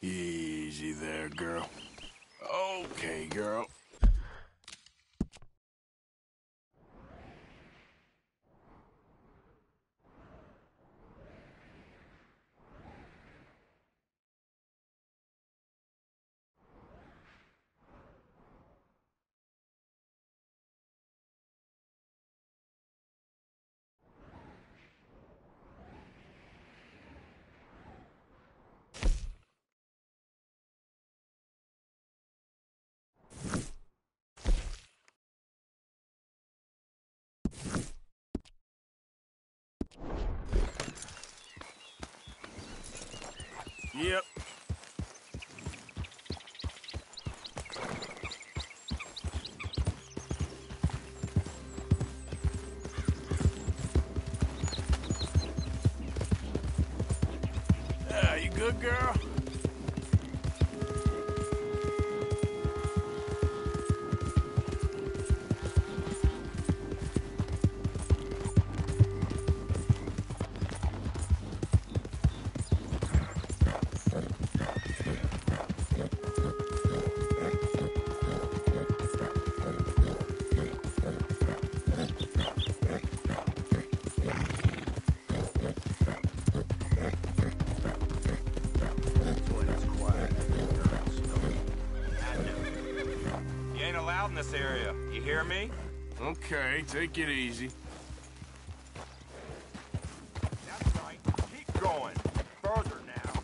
Easy there, girl. Okay, girl. Yep. You good, girl? In this area. You hear me? Okay, take it easy. That's right. Keep going. Further now.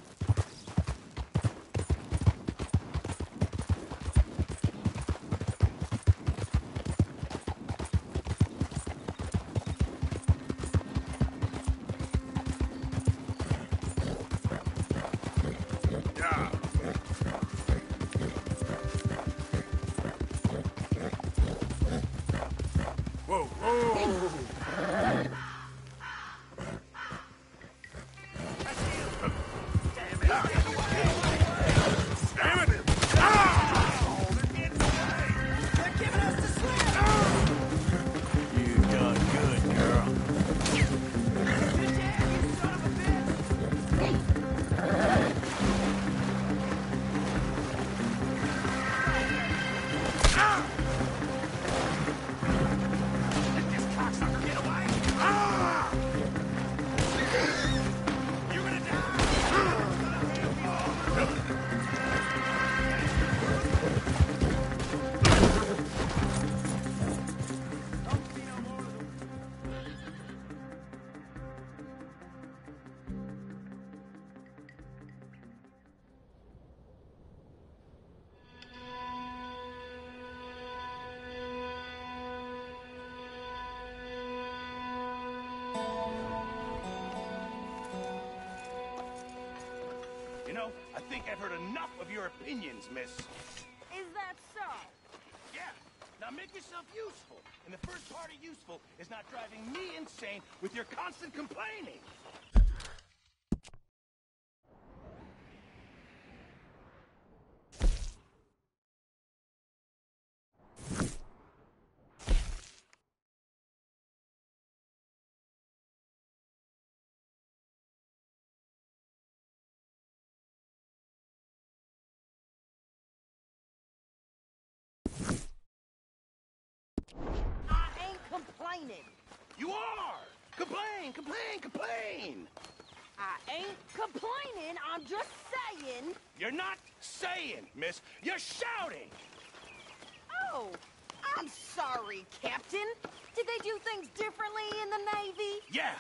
Yeah. Whoa, whoa! You know, I think I've heard enough of your opinions, miss. Is that so? Yeah. Now make yourself useful. And the first part of useful is not driving me insane with your constant complaining. I ain't complaining. You are! Complain, complain, complain! I ain't complaining. I'm just saying. You're not saying, miss. You're shouting! Oh, I'm sorry, Captain. Did they do things differently in the Navy? Yeah!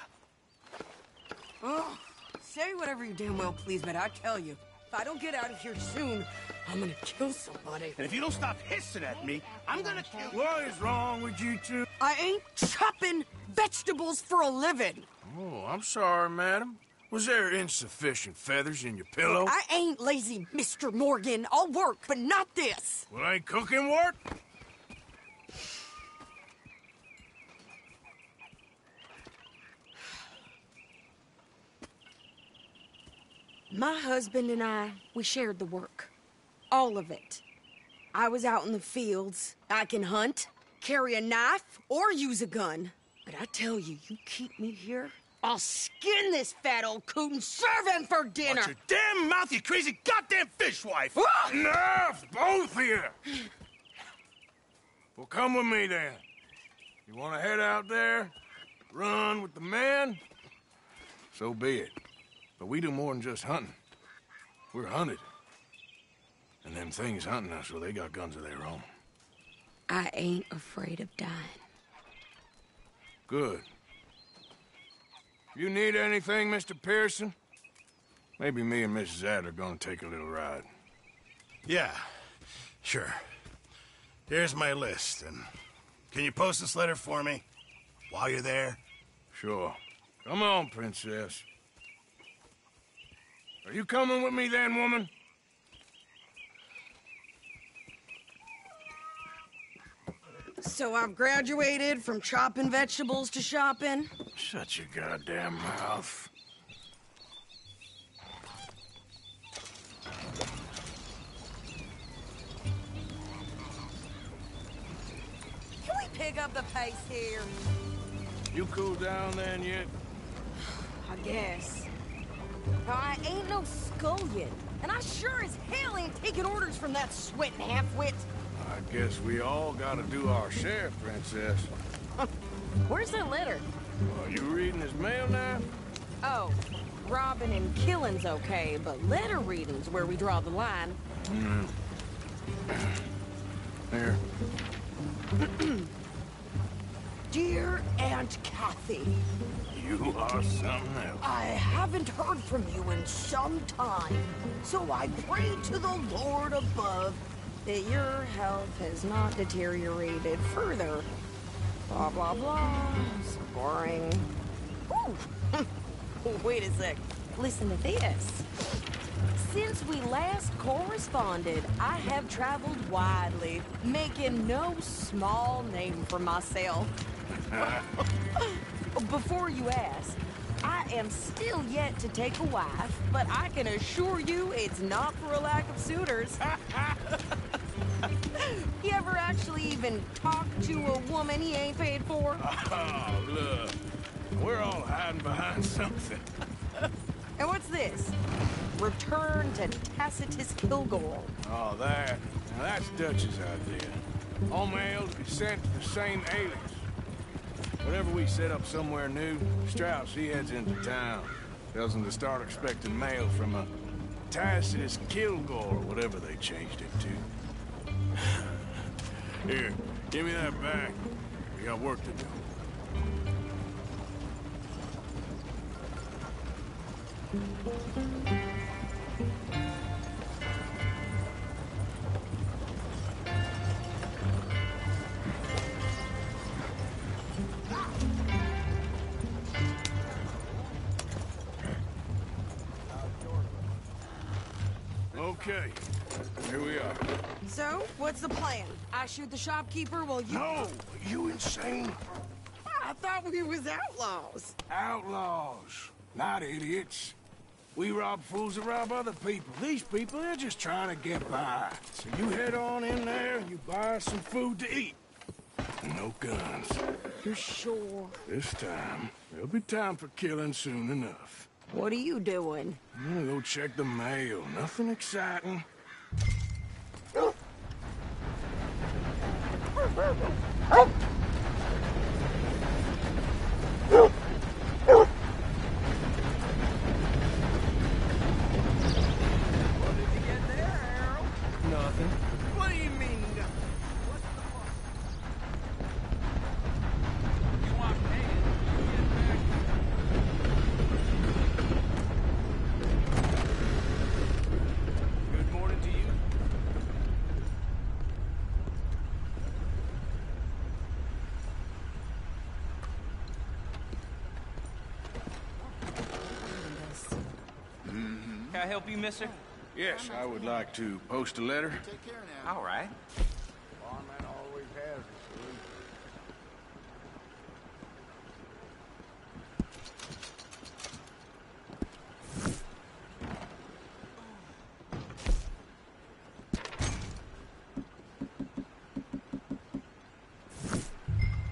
Oh, say whatever you damn well please, but I tell you, if I don't get out of here soon, I'm gonna kill somebody. And if you don't stop hissing at me, I'm gonna kill... What is wrong with you two? I ain't chopping vegetables for a living. Oh, I'm sorry, madam. Was there insufficient feathers in your pillow? I ain't lazy, Mr. Morgan. I'll work, but not this. Well, ain't cooking work? My husband and I, we shared the work. All of it. I was out in the fields. I can hunt, carry a knife, or use a gun. But I tell you, you keep me here, I'll skin this fat old coot and serve him for dinner. Watch your damn mouth, you crazy goddamn fishwife! Enough, both of you! Well, come with me, then. You want to head out there, run with the men? So be it. But we do more than just hunting. We're hunted. And them things hunting us, well, they got guns of their own. I ain't afraid of dying. Good. You need anything, Mr. Pearson? Maybe me and Mrs. Adler are gonna take a little ride. Yeah, sure. Here's my list, and can you post this letter for me while you're there? Sure. Come on, Princess. Are you coming with me then, woman? So I've graduated from chopping vegetables to shopping? Shut your goddamn mouth. Can we pick up the pace here? You cool down then yet? I guess. I ain't no scullion. And I sure as hell ain't taking orders from that sweating half-wit. I guess we all gotta do our share, Princess. Where's that letter? Are you reading his mail now? Oh, robbing and killing's okay, but letter reading's where we draw the line. Here. Dear Aunt Kathy, You are something else. I haven't heard from you in some time, so I pray to the Lord above that your health has not deteriorated further. Blah, blah, blah. It's boring. Ooh. Wait a sec. Listen to this. Since we last corresponded, I have traveled widely, making no small name for myself. Before you ask, I am still yet to take a wife, but I can assure you it's not for a lack of suitors. You ever actually even talk to a woman he ain't paid for? Oh, look. We're all hiding behind something. And what's this? Return to Tacitus Kilgore. Oh, that. Now, that's Dutch's idea. All mail to be sent to the same alias. Whenever we set up somewhere new, Strauss, he heads into town. Tells them to start expecting mail from a Tacitus Kilgore, or whatever they changed it to. Here, give me that back. We got work to do. Okay, here we are. So, what's the plan? I shoot the shopkeeper while you... No, you insane? I thought we was outlaws. Outlaws, not idiots. We rob fools that rob other people. These people, they're just trying to get by. So you head on in there and you buy some food to eat. No guns. You're sure? This time, there'll be time for killing soon enough. What are you doing? I'm gonna go check the mail. Nothing exciting. Nothing. What do you mean, You want paid? Get back. Good morning to you. Can I help you, mister? Yes, I would like to post a letter. All right. Barman always has a solution.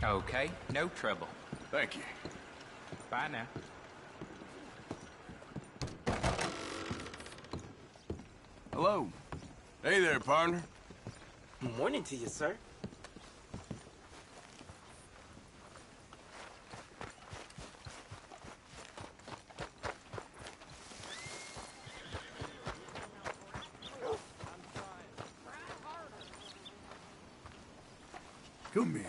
Okay, no trouble. Thank you. Bye now. Hello. Hey there, partner. Morning to you, sir. Come here.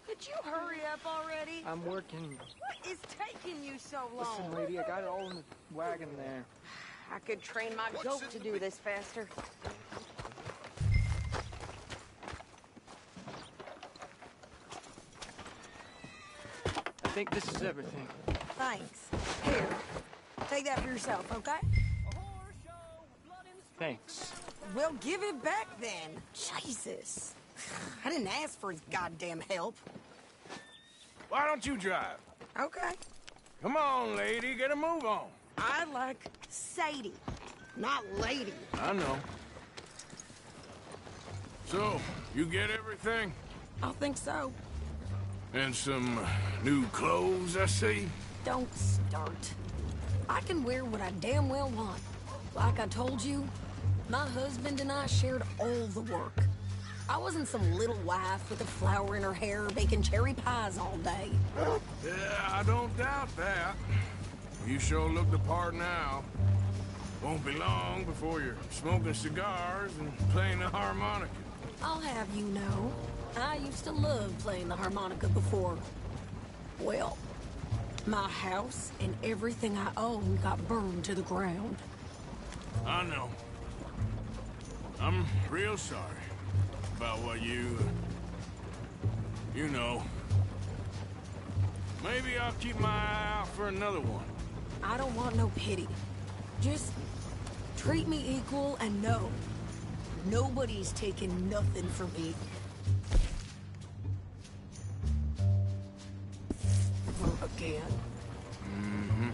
Could you hurry up already? I'm working. What is taking you so long? Listen, lady, I got it all in the wagon there. I could train my goat to do this faster. I think this is everything. Thanks. Here, take that for yourself, okay? Thanks. Well, give it back then. Jesus. I didn't ask for his goddamn help. Why don't you drive? Okay. Come on, lady, get a move on. I like Sadie, not lady. I know. So, you get everything? I think so. And some new clothes, I see? Don't start. I can wear what I damn well want. Like I told you, my husband and I shared all the work. I wasn't some little wife with a flower in her hair baking cherry pies all day. Yeah, I don't doubt that. You sure look the part now. Won't be long before you're smoking cigars and playing the harmonica. I'll have you know, I used to love playing the harmonica before. Well, my house and everything I owned got burned to the ground. I know. I'm real sorry about what you know. Maybe I'll keep my eye out for another one. I don't want no pity. Just treat me equal and know nobody's taking nothing from me. Again. Mm-hmm.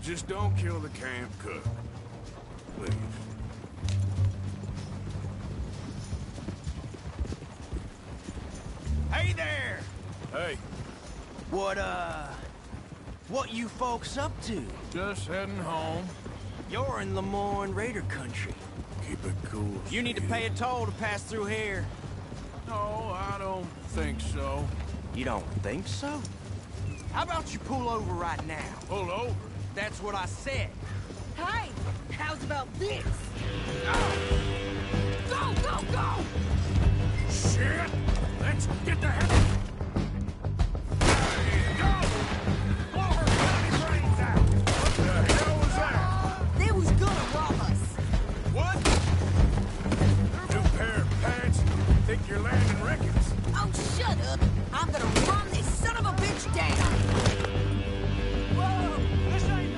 Just don't kill the camp cook. Please. Hey there! Hey, What you folks up to? just heading home. You're in Lemoyne Raider country. Keep it cool. You need to pay a toll to pass through here. No, I don't think so. You don't think so? How about you pull over right now? Pull over. That's what I said. Hey, how's about this? Go, go, go! Shit! Let's get the heck... Go! Blow her bloody brains out! What the hell was that? They was gonna rob us. What? New pair of pants? Think you're landing Ricketts? Oh, shut up. I'm gonna run this son of a bitch down. Whoa! This ain't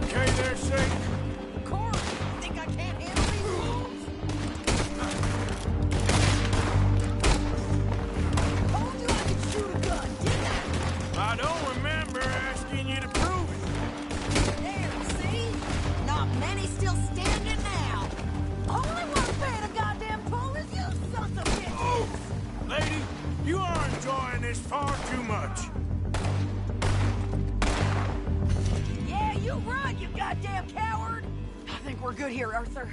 okay there, Satan? Corey, think I can't handle these wolves? Told you I could shoot a gun, didn't I? I don't remember asking you to prove it. There, see? Not many still standing now. Only one paying a goddamn toll is you sons of bitches! Oh! Lady, you are enjoying this far too much. Yeah, you run, you goddamn coward! I think we're good here, Arthur.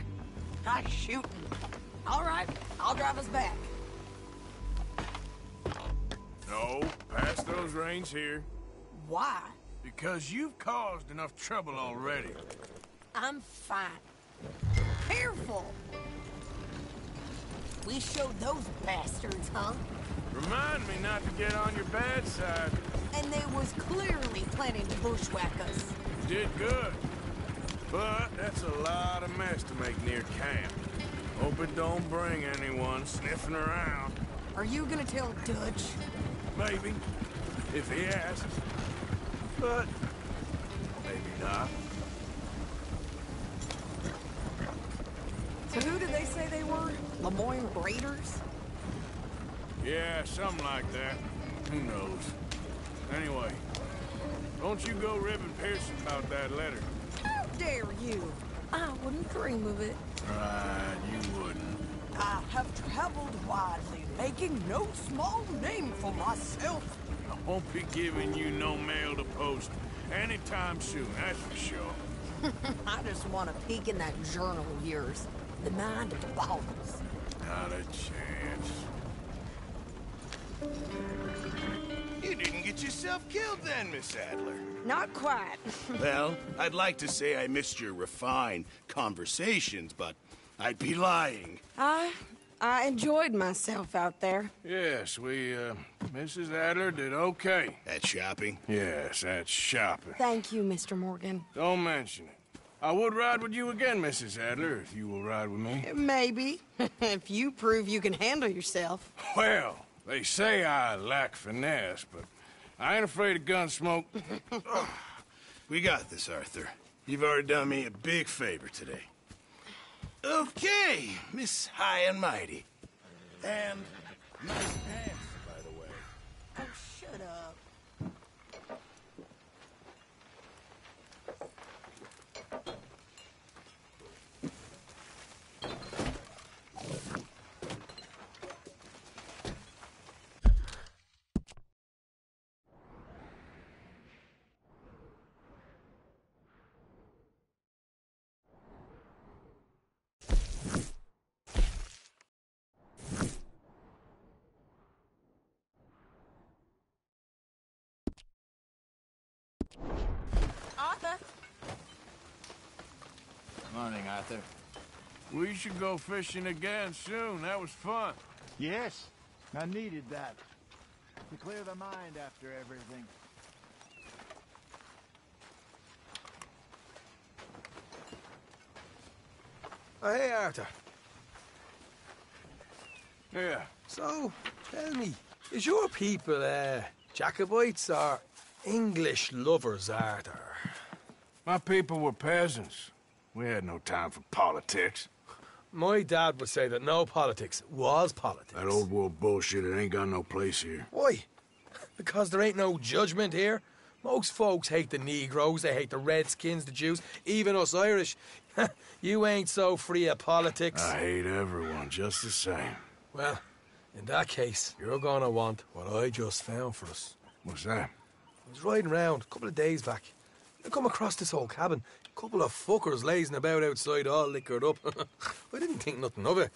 I'm shooting. All right, I'll drive us back. No, pass those reins here. Why? Because you've caused enough trouble already. I'm fine. Careful! We showed those bastards, huh? Remind me not to get on your bad side. And they was clearly planning to bushwhack us. You did good. But that's a lot of mess to make near camp. Hope it don't bring anyone sniffing around. Are you gonna tell Dutch? Maybe, if he asks. But maybe not. So who did they say they were? Lemoyne Raiders? Yeah, something like that. Who knows? Anyway, don't you go ribbing Pearson about that letter. How dare you? I wouldn't dream of it. Right, you wouldn't. I have traveled widely, making no small name for myself. I won't be giving you no mail to post anytime soon, that's for sure. I just want to peek in that journal of yours. The mind of the balls. Not a chance. You didn't get yourself killed then, Miss Adler. Not quite. Well, I'd like to say I missed your refined conversations, but I'd be lying. I enjoyed myself out there. Yes, Mrs. Adler did okay. At shopping? Yes, that's shopping. Thank you, Mr. Morgan. Don't mention it. I would ride with you again, Mrs. Adler, if you will ride with me. Maybe. If you prove you can handle yourself. Well, they say I lack finesse, but I ain't afraid of gun smoke. We got this, Arthur. You've already done me a big favor today. Okay, Miss High and Mighty. And nice pants, by the way. Oh, shut up. Arthur? Morning, Arthur. We should go fishing again soon. That was fun. Yes, I needed that. To clear the mind after everything. Oh, hey, Arthur. Yeah. So, tell me, is your people, Jacobites or English lovers, Arthur? My people were peasants. We had no time for politics. My dad would say that no politics was politics. That old world bullshit, it ain't got no place here. Why? Because there ain't no judgment here. Most folks hate the Negroes, they hate the Redskins, the Jews, even us Irish. You ain't so free of politics. I hate everyone just the same. Well, in that case, you're gonna want what I just found for us. What's that? I was riding round a couple of days back. I come across this old cabin. A couple of fuckers lazing about outside all liquored up. I didn't think nothing of it.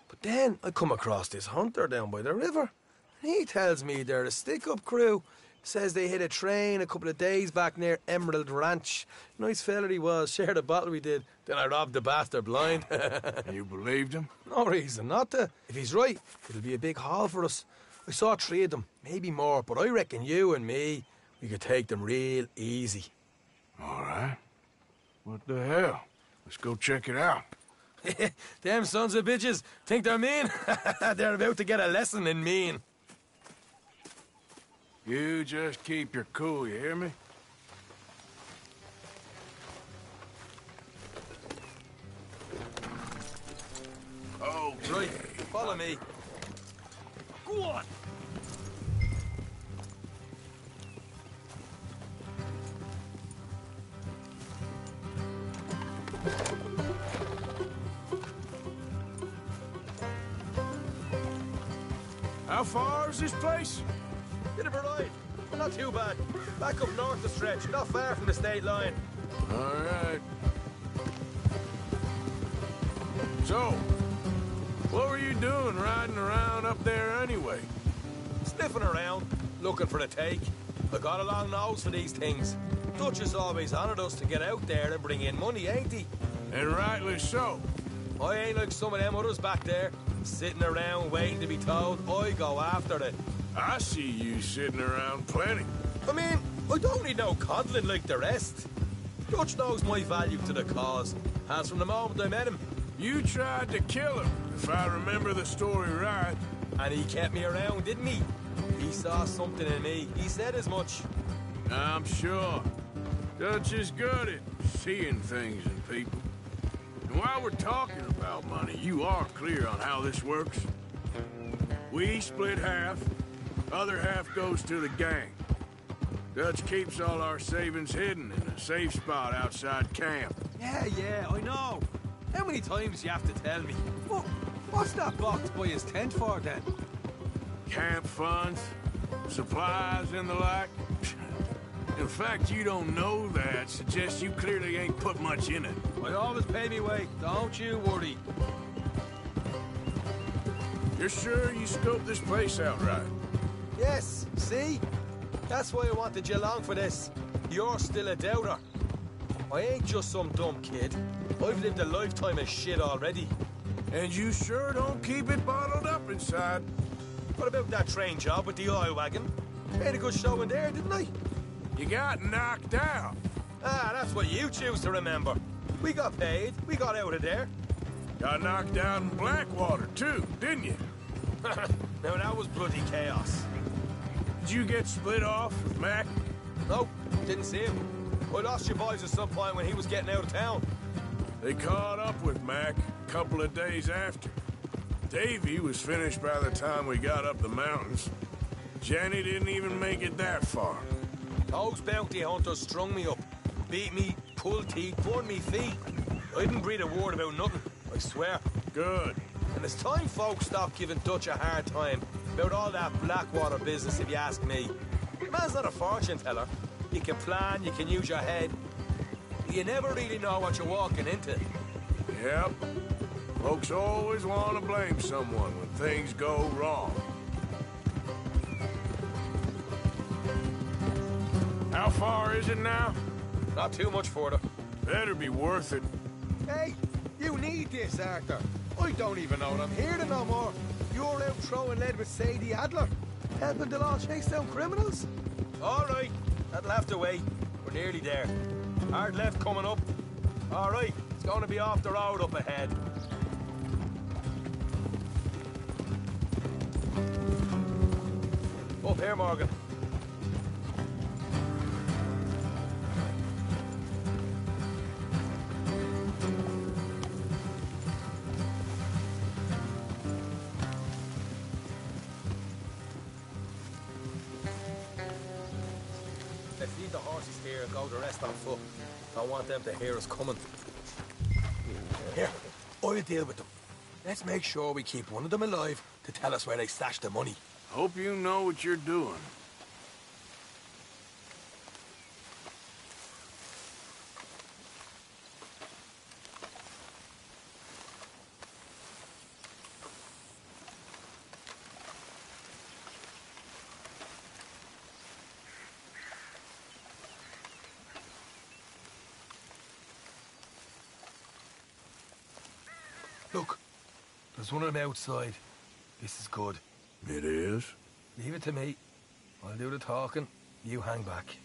But then I come across this hunter down by the river. And he tells me they're a stick-up crew. Says they hit a train a couple of days back near Emerald Ranch. Nice fella he was. Shared a bottle we did. Then I robbed the bastard blind. You believed him? No reason not to. If he's right, it'll be a big haul for us. I saw 3 of them, maybe more, but I reckon you and me, we could take them real easy. All right. What the hell? Let's go check it out. Them sons of bitches think they're mean. They're about to get a lesson in mean. You just keep your cool, you hear me? Okay. Right, follow me. Go on. How far is this place? Bit of a ride, but not too bad. Back up north the stretch, not far from the state line. All right. So, what were you doing riding around up there anyway? Sniffing around, looking for a take. I got a long nose for these things. Dutch has always honoured us to get out there and bring in money, ain't he? And rightly so. I ain't like some of them others back there, sitting around waiting to be told. I go after it. I see you sitting around plenty. I mean, I don't need no coddling like the rest. Dutch knows my value to the cause, has from the moment I met him. You tried to kill him, if I remember the story right. And he kept me around, didn't he? He saw something in me. He said as much. I'm sure. Dutch is good at seeing things in people. And while we're talking about money, you are clear on how this works? We split half, other half goes to the gang. Dutch keeps all our savings hidden in a safe spot outside camp. Yeah, I know. How many times you have to tell me? What's that box by his tent for, then? Camp funds, supplies, and the like. In fact, you don't know that suggests you clearly ain't put much in it. I always pay me way, don't you worry. You're sure you scoped this place out right? Yes, see? That's why I wanted you along for this. You're still a doubter. I ain't just some dumb kid. I've lived a lifetime of shit already. And you sure don't keep it bottled up inside. What about that train job with the oil wagon? Made a good show in there, didn't I? You got knocked out. Ah, that's what you choose to remember. We got paid. We got out of there. Got knocked out in Blackwater, too, didn't you? Now, that was bloody chaos. Did you get split off with Mac? Nope, didn't see him. I lost your boys at some point when he was getting out of town. They caught up with Mac a couple of days after. Davy was finished by the time we got up the mountains. Jenny didn't even make it that far. Those bounty hunters strung me up, beat me, pulled teeth, burned me feet. I didn't breathe a word about nothing, I swear. Good. And it's time folks stopped giving Dutch a hard time about all that Blackwater business, if you ask me. The man's not a fortune teller. You can plan, you can use your head. You never really know what you're walking into. Yep. Folks always want to blame someone when things go wrong. How far is it now? Not too much further. Better be worth it. Hey, you need this, Arthur. I don't even know I'm here to no more. You're out throwing lead with Sadie Adler, helping the law chase down criminals. All right, that'll have to wait. We're nearly there. Hard left coming up. All right, it's going to be off the road up ahead. Up here, Morgan. Let's leave the horses here and go the rest on foot. Don't want them to hear us coming. Here, I'll deal with them. Let's make sure we keep one of them alive to tell us where they stashed the money. Hope you know what you're doing. Look, there's one of them outside. This is good. It is? Leave it to me. I'll do the talking. You hang back.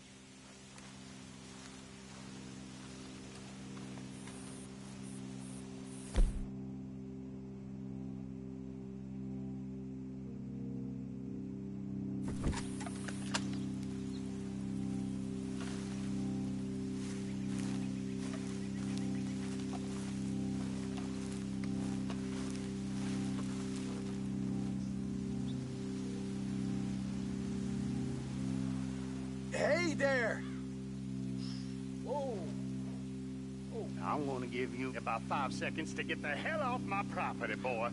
there! Whoa! I'm gonna give you about 5 seconds to get the hell off my property, boy.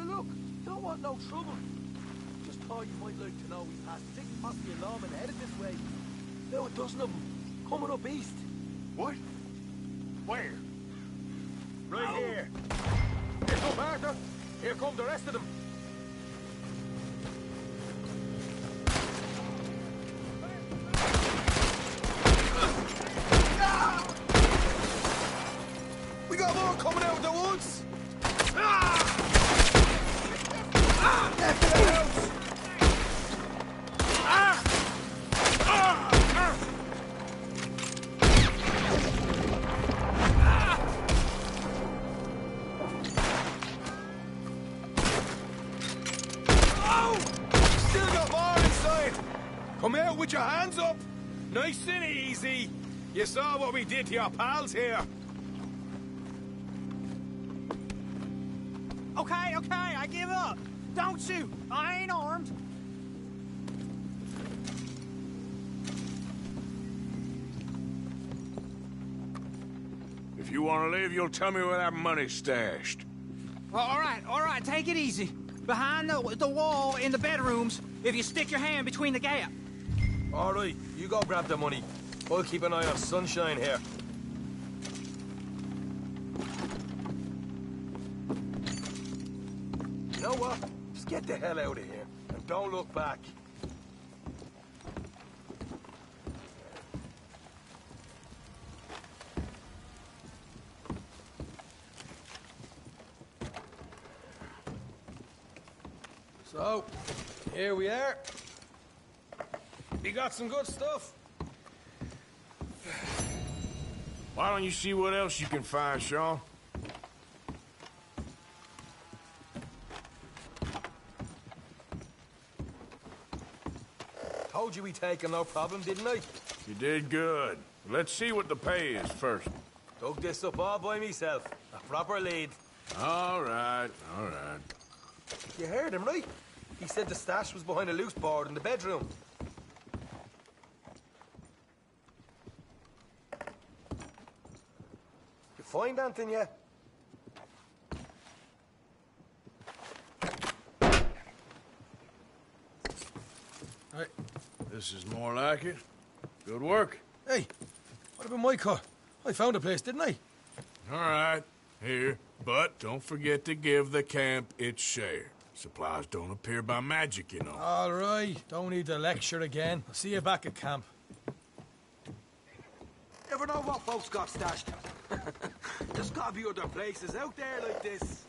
Look, don't want no trouble. Just thought you might like to know we passed 6 possibly a lawman headed this way. Now a dozen of them, coming up east. What? Where? Right here. Here's up, Arthur. Here come the rest of them. We got more coming out of the woods. Left of the house. Still got more inside. Come out with your hands up. Nice and easy. You saw what we did to your pals here. Okay, I give up. Don't shoot. I ain't armed. If you want to leave, you'll tell me where that money's stashed. Well, all right, take it easy. Behind the wall in the bedrooms, if you stick your hand between the gap. All right, you go grab the money. I'll keep an eye on Sunshine here. You know what? Just get the hell out of here and don't look back. So, here we are. We got some good stuff. Why don't you see what else you can find, Sean? Told you we take no problem, didn't I? You did good. Let's see what the pay is first. Dug this up all by myself. A proper lead. All right, all right. You heard him, right? He said the stash was behind a loose board in the bedroom. You find anything yet? Hey, this is more like it. Good work. Hey, what about my car? I found a place, didn't I? All right, here. But don't forget to give the camp its share. Supplies don't appear by magic, you know. All right, don't need to lecture again. I'll see you back at camp. Never know what folks got stashed. There's gotta be other places out there like this.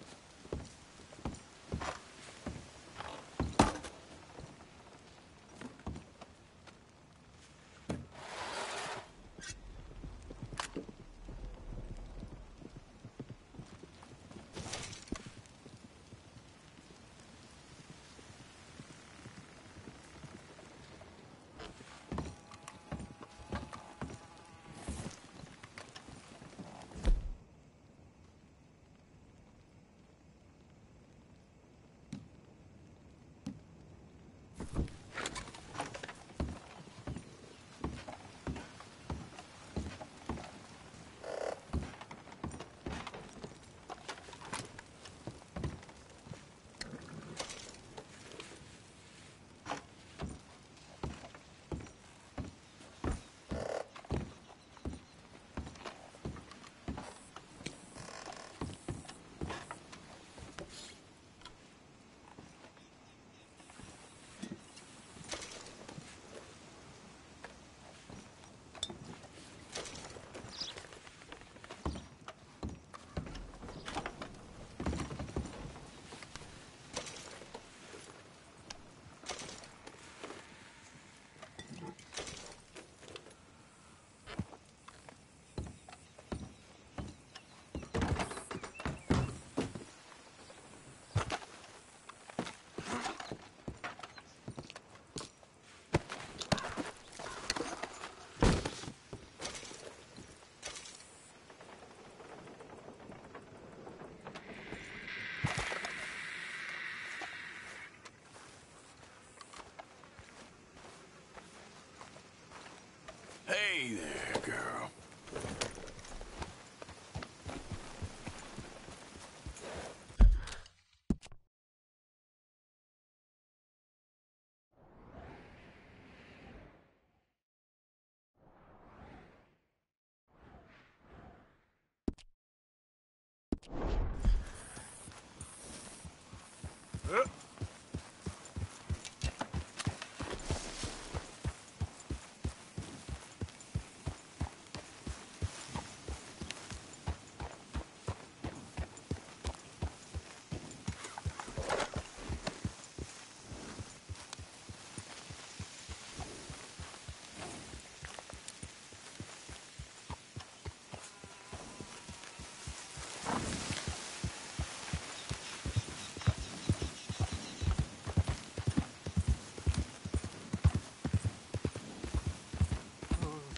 Hey there, girl.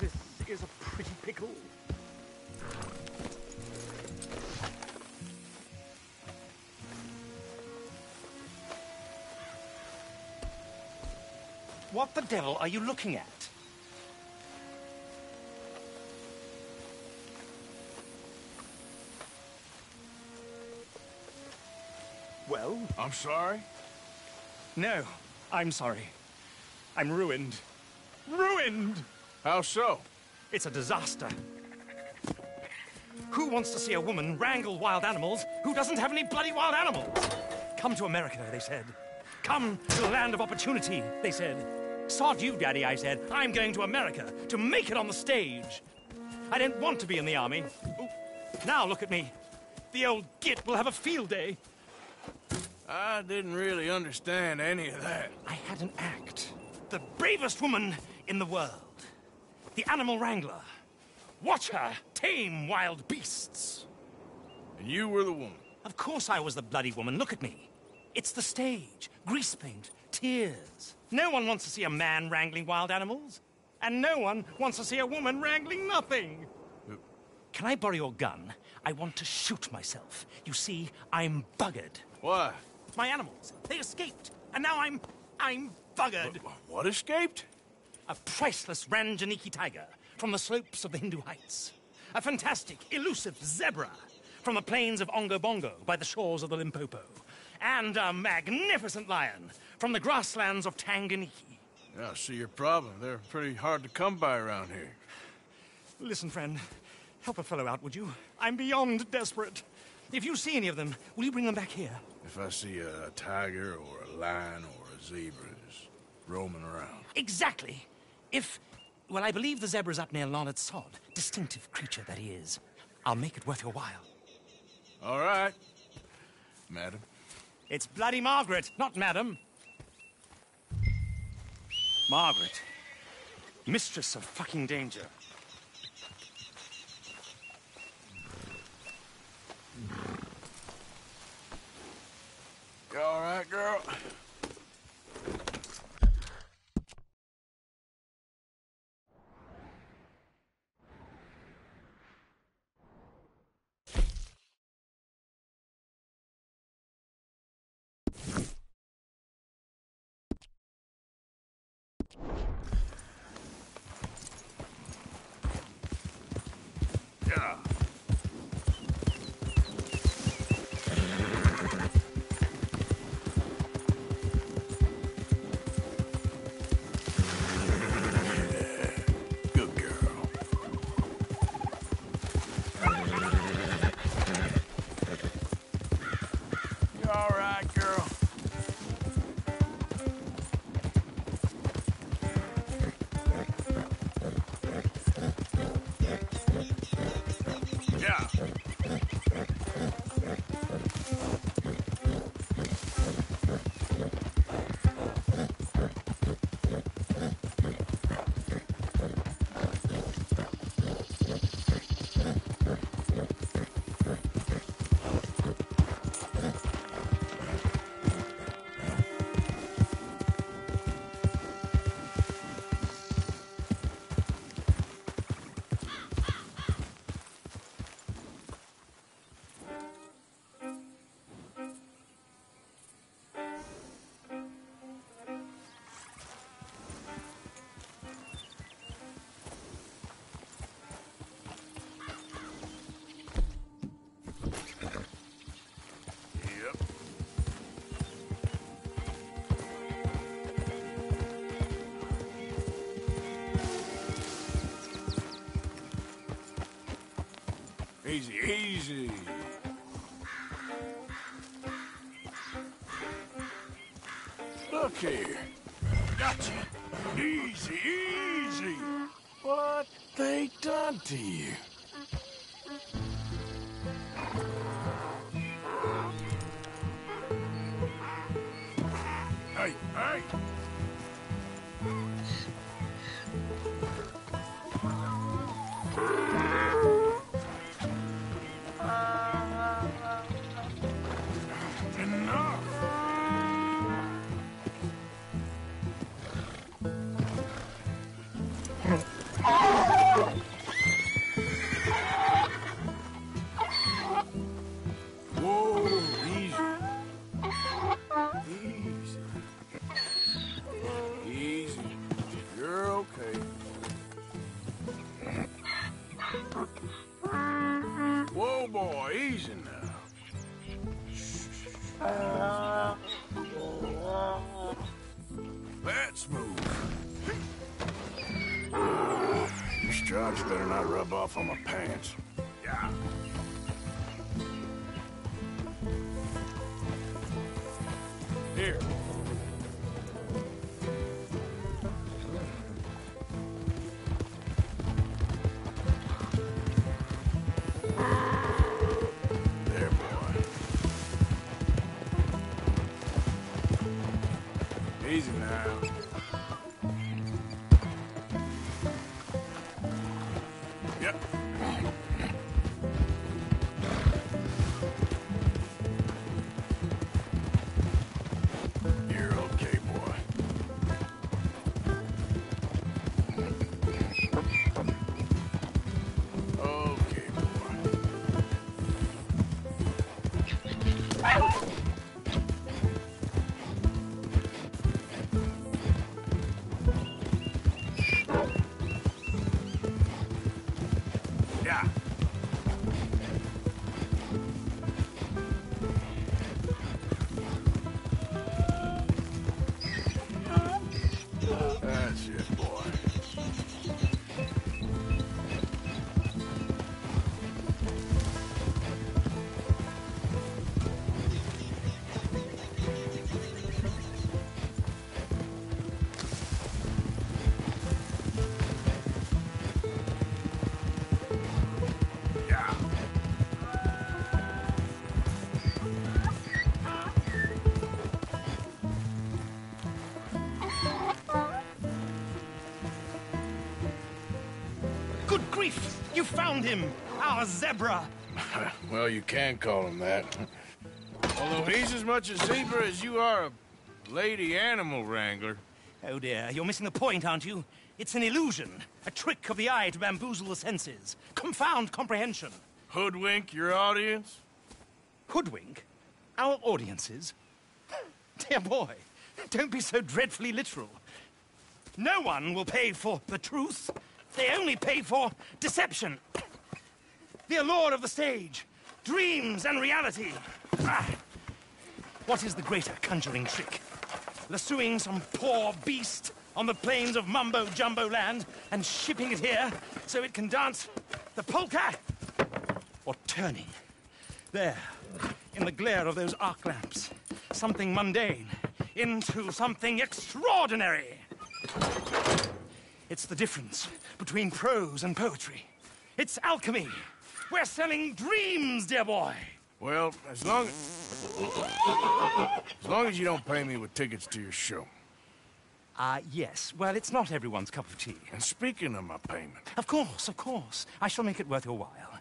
This is a pretty pickle. What the devil are you looking at? Well? I'm sorry? No, I'm sorry. I'm ruined. Ruined! How so? It's a disaster. Who wants to see a woman wrangle wild animals who doesn't have any bloody wild animals? Come to America, they said. Come to the land of opportunity, they said. Sod you, Daddy, I said. I'm going to America to make it on the stage. I didn't want to be in the army. Ooh, now look at me. The old git will have a field day. I didn't really understand any of that. I had an act. The bravest woman in the world. The animal wrangler. Watch her tame wild beasts. And you were the woman. Of course I was the bloody woman. Look at me. It's the stage. Grease paint. Tears. No one wants to see a man wrangling wild animals. And no one wants to see a woman wrangling nothing. Can I borrow your gun? I want to shoot myself. You see, I'm buggered. Why? My animals. They escaped. And now I'm buggered. What escaped? A priceless Ranjaniki tiger from the slopes of the Hindu Heights. A fantastic, elusive zebra from the plains of Ongo Bongo by the shores of the Limpopo. And a magnificent lion from the grasslands of Tanganyika. Yeah, I see your problem. They're pretty hard to come by around here. Listen, friend, help a fellow out, would you? I'm beyond desperate. If you see any of them, will you bring them back here? If I see a tiger or a lion or a zebra just roaming around. Exactly. Well, I believe the zebra's up near Larned Sod. Distinctive creature that he is. I'll make it worth your while. All right, madam. It's bloody Margaret, not madam. Margaret. Mistress of fucking danger. You all right, girl? Yeah. Easy, easy. Look here. Gotcha. Easy, easy. What they done to you? Hey, hey. Enough. Whoa, easy. Easy. Easy. You're okay. Whoa, boy, easy now. Let's move. This drugs better not rub off on my pants. Yeah. Here. There, boy. Easy now. Yep. You're okay, boy. Okay, boy. Yeah. That's it, boy. Yeah. Good grief! You found him! Our zebra! Well, you can call him that. Although he's as much a zebra as you are a lady animal wrangler. Oh dear, you're missing the point, aren't you? It's an illusion. A trick of the eye to bamboozle the senses. Confound comprehension. Hoodwink your audience? Hoodwink? Our audiences? Dear boy, don't be so dreadfully literal. No one will pay for the truth. They only pay for deception. The allure of the stage, dreams and reality. Ah. What is the greater conjuring trick? Lassoing some poor beast on the plains of mumbo-jumbo land and shipping it here so it can dance the polka? Or turning, there, in the glare of those arc lamps, something mundane into something extraordinary? It's the difference between prose and poetry. It's alchemy. We're selling dreams, dear boy. Well, as long as you don't pay me with tickets to your show. Yes. Well, it's not everyone's cup of tea. And speaking of my payment... Of course, of course. I shall make it worth your while.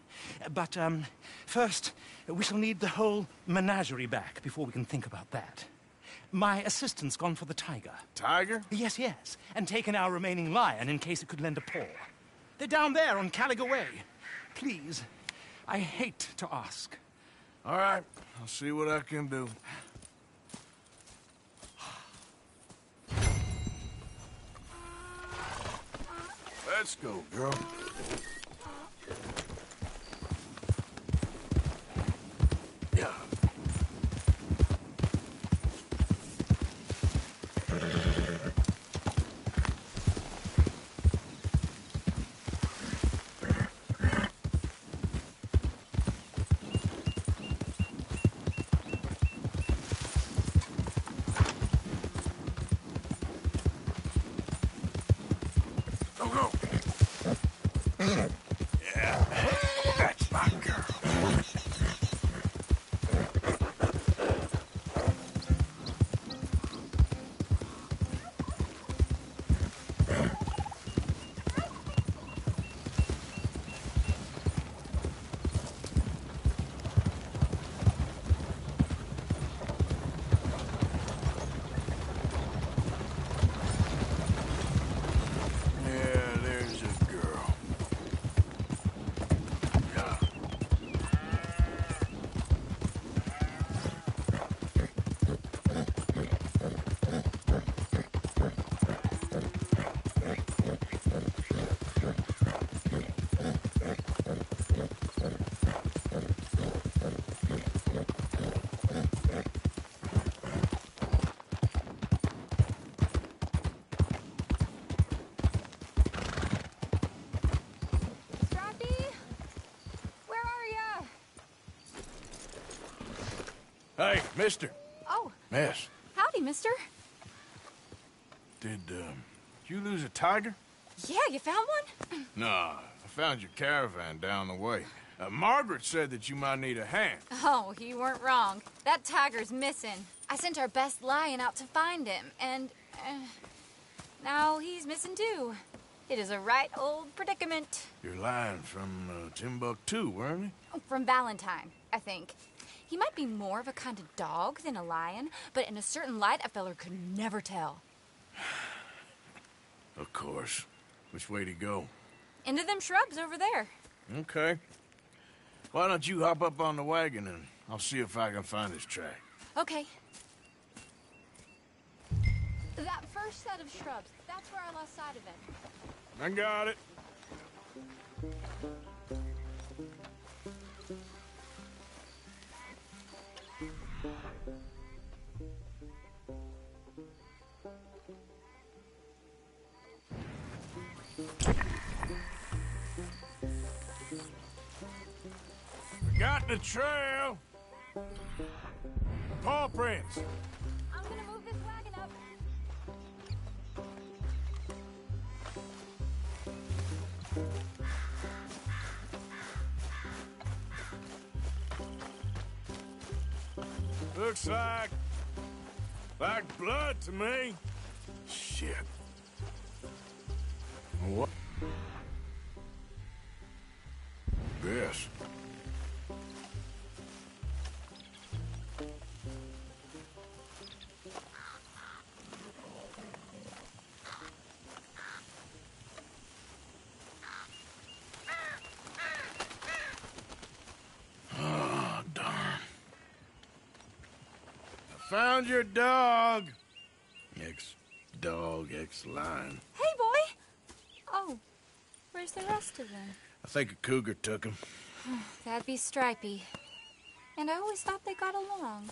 But, first, we shall need the whole menagerie back before we can think about that. My assistant's gone for the tiger. Tiger? Yes, yes. And taken our remaining lion in case it could lend a paw. They're down there on Caliga Way. Please, I hate to ask. All right, I'll see what I can do. Let's go, girl. Yeah. Yeah, that's my girl. Yeah, there's a girl. Yeah. Strappy? Where are ya? Hey, mister. Oh, Miss, howdy, mister. did you lose a tiger? Yeah, you found one? Nah, I found your caravan down the way. Margaret said that you might need a hand. Oh, you weren't wrong. That tiger's missing. I sent our best lion out to find him, and now he's missing too. It is a right old predicament. You're lying from Timbuktu, weren't you? From Valentine, I think. He might be more of a kind of dog than a lion, but in a certain light, a feller could never tell. Of course. Which way to go? Into them shrubs over there. Okay. Why don't you hop up on the wagon and I'll see if I can find his track. Okay. That first set of shrubs, that's where I lost sight of him. I got it. We got the trail. Paw prints. I'm gonna move this wagon up. Looks like blood to me. Shit. What? Yes. Oh, darn. I found your dog. Ex-dog, ex-lion. Hey, boy! Oh, where's the rest of them? I think a cougar took him. That'd be Stripey. And I always thought they got along.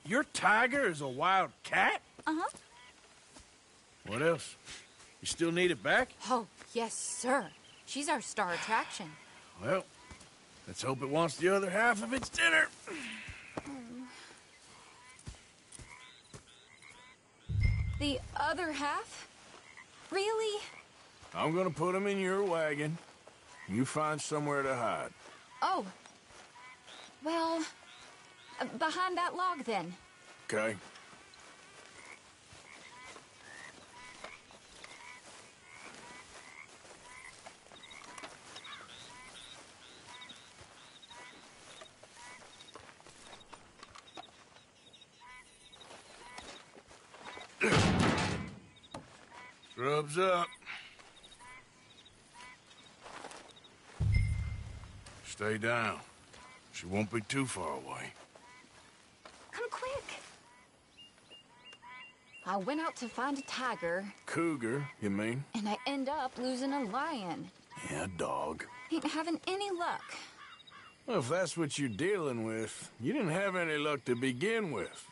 Your tiger is a wild cat? Uh-huh. What else? You still need it back? Oh, yes, sir. She's our star attraction. Well, let's hope it wants the other half of its dinner. The other half? Really? I'm gonna put him in your wagon. You find somewhere to hide. Oh. Well, behind that log, then. Okay? Scrubs up. Stay down. She won't be too far away. Come quick. I went out to find a tiger, Cougar, you mean? and I end up losing a lion. Yeah, dog. Ain't having any luck. Well, if that's what you're dealing with, you didn't have any luck to begin with.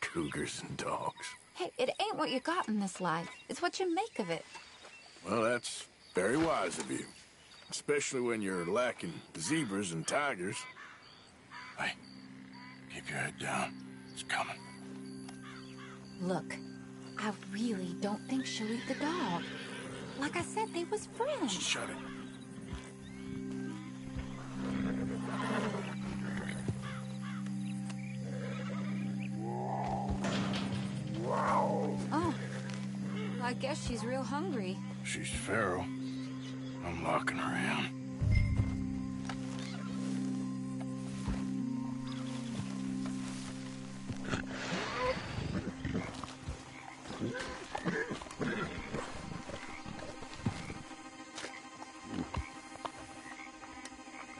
Cougars and dogs. Hey, it ain't what you got in this life. It's what you make of it. Well, that's very wise of you. Especially when you're lacking zebras and tigers. Hey, keep your head down. It's coming. Look, I really don't think she'll eat the dog. Like I said, they was friends. Shut it. guess she's real hungry. She's feral. I'm locking her in.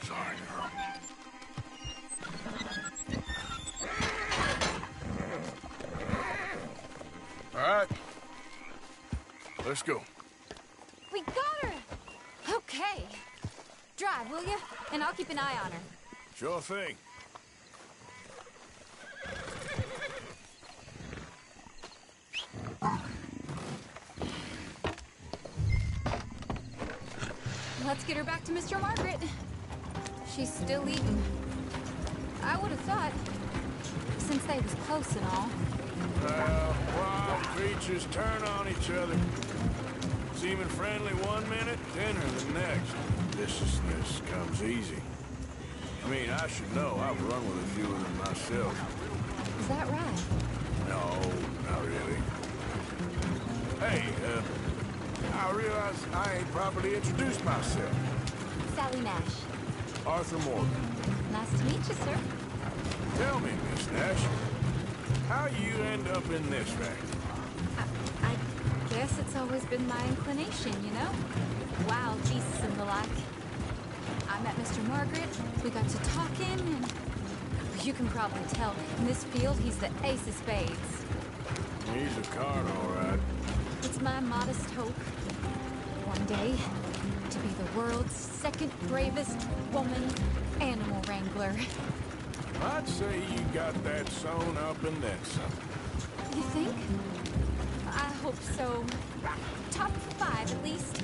Sorry, girl. All right. Let's go. We got her! Okay. Drive, will you? And I'll keep an eye on her. Sure thing. Let's get her back to Mr. Margaret. She's still eating. I would have thought, since they was close and all. Wild creatures turn on each other. Seeming friendly one minute, tender the next. Viciousness comes easy. I mean, I should know. I've run with a few of them myself. Is that right? No, not really. Hey, I realize I ain't properly introduced myself. Sally Nash. Arthur Morgan. Nice to meet you, sir. Tell me, Miss Nash, how you end up in this wreck? I guess it's always been my inclination, you know? Wild beasts and the like. I met Mr. Margaret, we got to talking, and you can probably tell, in this field, he's the ace of spades. He's a card, all right. It's my modest hope, one day, to be the world's second bravest woman animal wrangler. I'd say you got that sewn up and then some. You think? I hope so. Top 5, at least.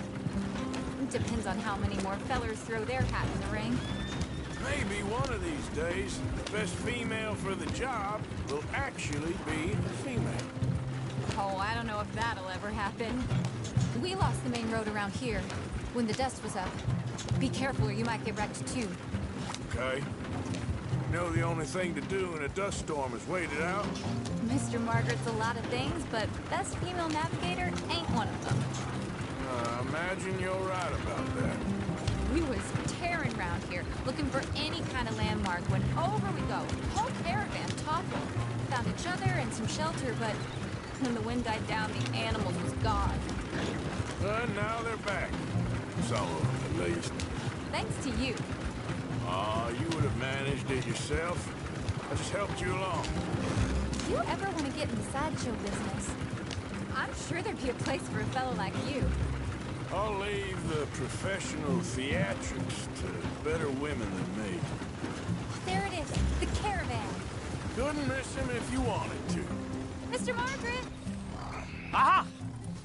Depends on how many more fellers throw their hat in the ring. Maybe one of these days, the best female for the job will actually be a female. Oh, I don't know if that'll ever happen. We lost the main road around here when the dust was up. Be careful or you might get wrecked too. Okay. You know the only thing to do in a dust storm is wait it out? Mr. Margaret's a lot of things, but best female navigator ain't one of them. Imagine you're right about that. We was tearing around here, looking for any kind of landmark when over we go. Whole caravan toppled. Found each other and some shelter, but when the wind died down, the animals was gone. And now they're back. Some of them, at least. Thanks to you. You would have managed it yourself. I just helped you along. If you ever want to get in the sideshow business, I'm sure there'd be a place for a fellow like you. I'll leave the professional theatrics to better women than me. There it is, the caravan. Couldn't miss him if you wanted to. Mr. Margaret! Aha!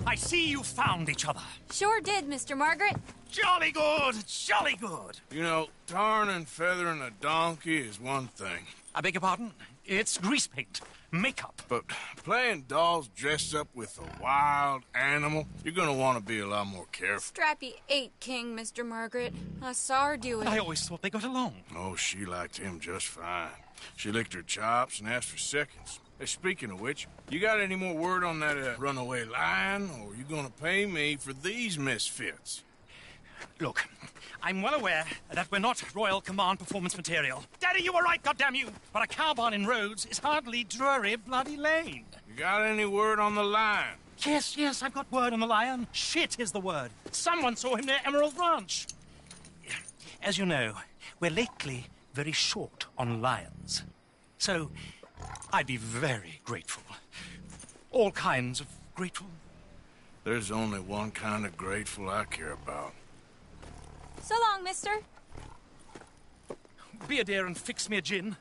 I see you found each other. Sure did, Mr. Margaret. Jolly good, jolly good. You know, tarring and feathering a donkey is one thing. I beg your pardon? It's grease paint, makeup. But playing dolls dressed up with a wild animal, you're gonna want to be a lot more careful. Strappy ate King, Mr. Margaret. I saw her do it. I always thought they got along. Oh, she liked him just fine. She licked her chops and asked for seconds. Hey, speaking of which, you got any more word on that runaway lion, or are you gonna pay me for these misfits? Look, I'm well aware that we're not Royal Command performance material. Daddy, you were right, goddamn you! But a cow barn in Rhodes is hardly Drury Bloody Lane. You got any word on the lion? Yes, I've got word on the lion. Shit is the word. Someone saw him near Emerald Ranch. As you know, we're lately very short on lions. So, I'd be very grateful. All kinds of grateful. There's only one kind of grateful I care about. So long, mister. Be a dear and fix me a gin.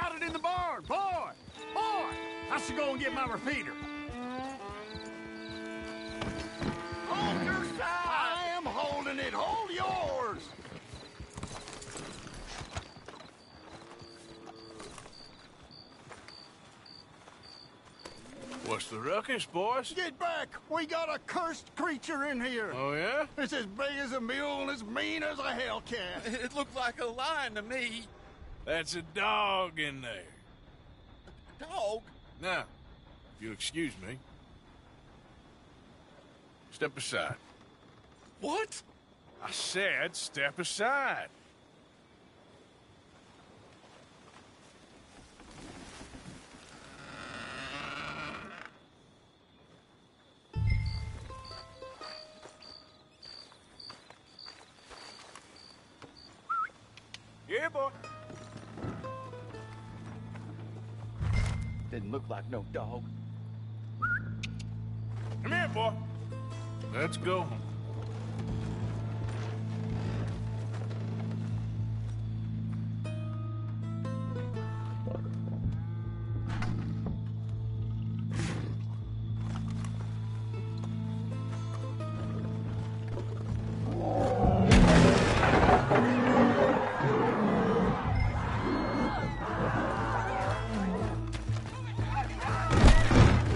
got it in the barn. Boy! Boy! I should go and get my repeater. Hold your side! I am holding it. Hold yours! What's the ruckus, boys? Get back! We got a cursed creature in here. Oh, yeah? It's as big as a mule and as mean as a hellcat. It looked like a lion to me. That's a dog in there. Dog? Now, if you'll excuse me. Step aside. What? I said step aside. Yeah, boy. Didn't look like no dog. Come here, boy. Let's go.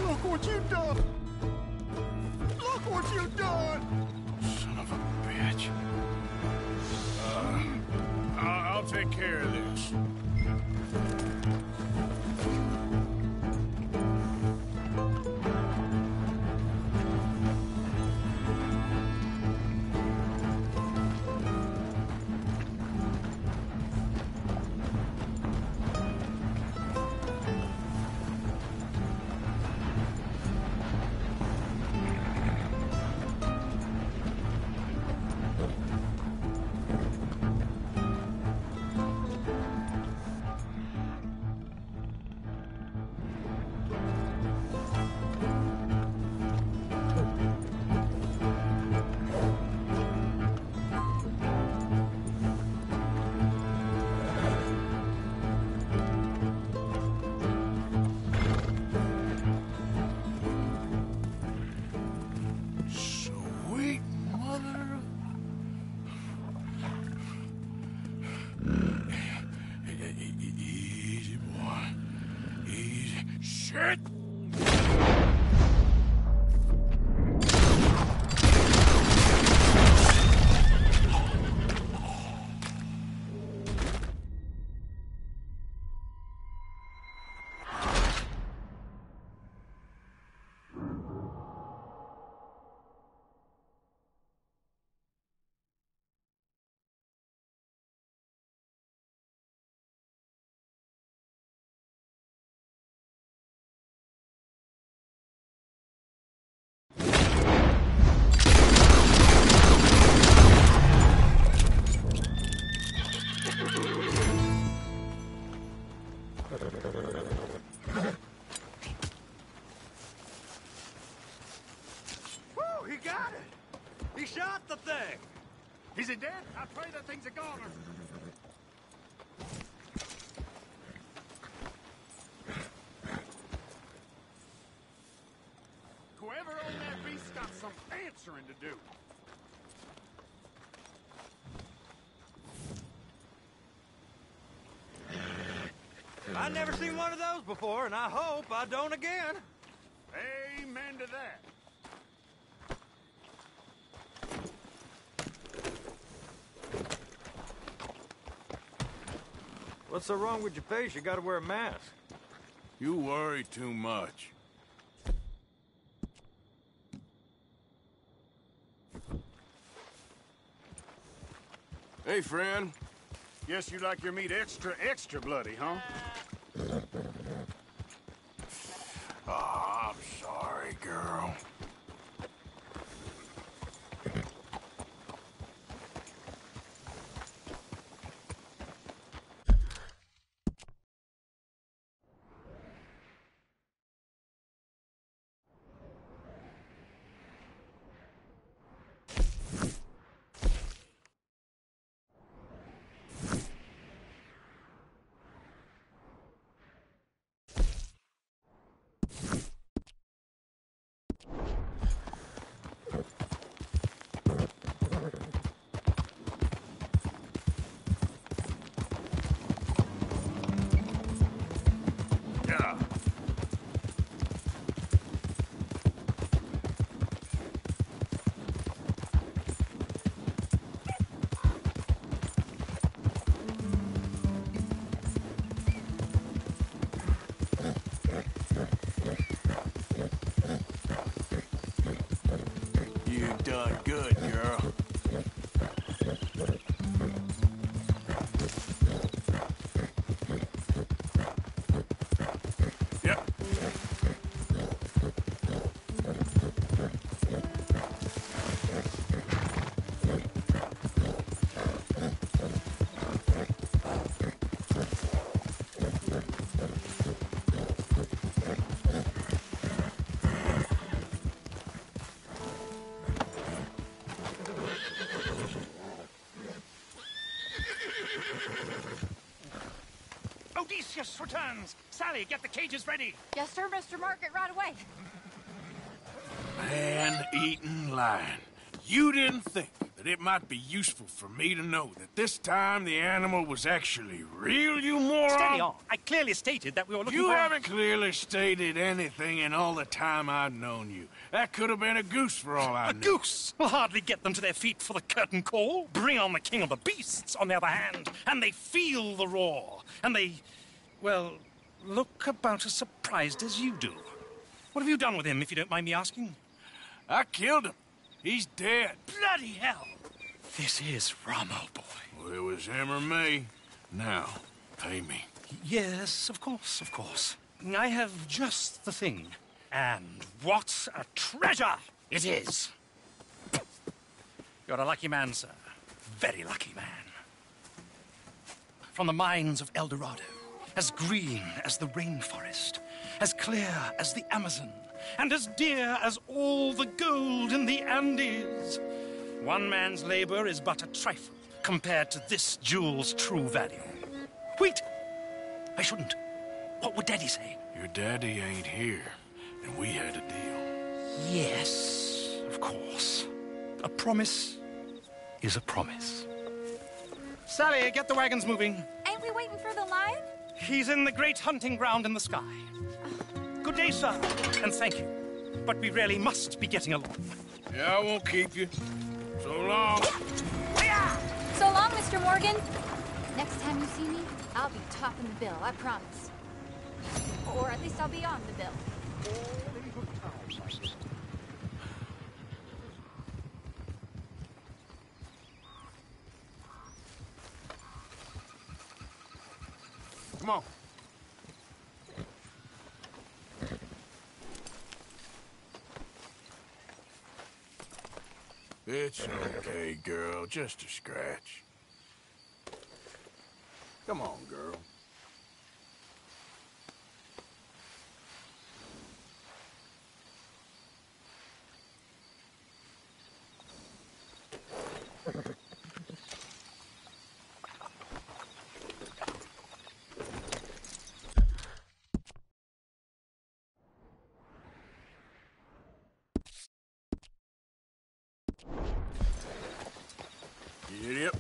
Look what you done! Look what you done! Son of a bitch. I'll take care of this. Sweet mother of... Easy, boy. Easy. Shit! Woo, he got it! He shot the thing! Is he dead? I pray that thing's a goner. Whoever owned that beast's got some answering to do. I've never seen one of those before, and I hope I don't again. Amen to that. What's so wrong with your face? You gotta wear a mask. You worry too much. Hey, friend. Guess you like your meat extra, extra bloody, huh? Oh, I'm sorry, girl. You done good, girl. Yep. Odysseus returns. Sally, get the cages ready. Yes, sir, Mr. Margaret, right away. Man-eating lion. You didn't think that it might be useful for me to know that this time the animal was actually real, you moron? Steady on. I clearly stated that we were looking You for... haven't clearly stated anything in all the time I've known you. That could have been a goose for all I A knew. goose will hardly get them to their feet for the curtain call. Bring on the king of the beasts, on the other hand, and they feel the roar. And they, well, look about as surprised as you do. What have you done with him, if you don't mind me asking? I killed him. He's dead. Bloody hell! This is rum, old boy. Well, it was him or me. Now, pay me. Yes, of course, of course. I have just the thing. And what a treasure it is! You're a lucky man, sir. Very lucky man. From the mines of El Dorado, as green as the rainforest, as clear as the Amazon, and as dear as all the gold in the Andes. One man's labor is but a trifle compared to this jewel's true value. Wait! I shouldn't. What would Daddy say? Your daddy ain't here, and we had a deal. Yes, of course. A promise is a promise. Sally, get the wagons moving. Ain't we waiting for the lion? He's in the great hunting ground in the sky. Good day, sir, and thank you. But we really must be getting along. Yeah, I won't keep you. So long. So long, Mr. Morgan. Next time you see me, I'll be topping the bill, I promise. Or at least I'll be on the bill. Come on. It's okay, girl. Just a scratch. Come on, girl. Yep.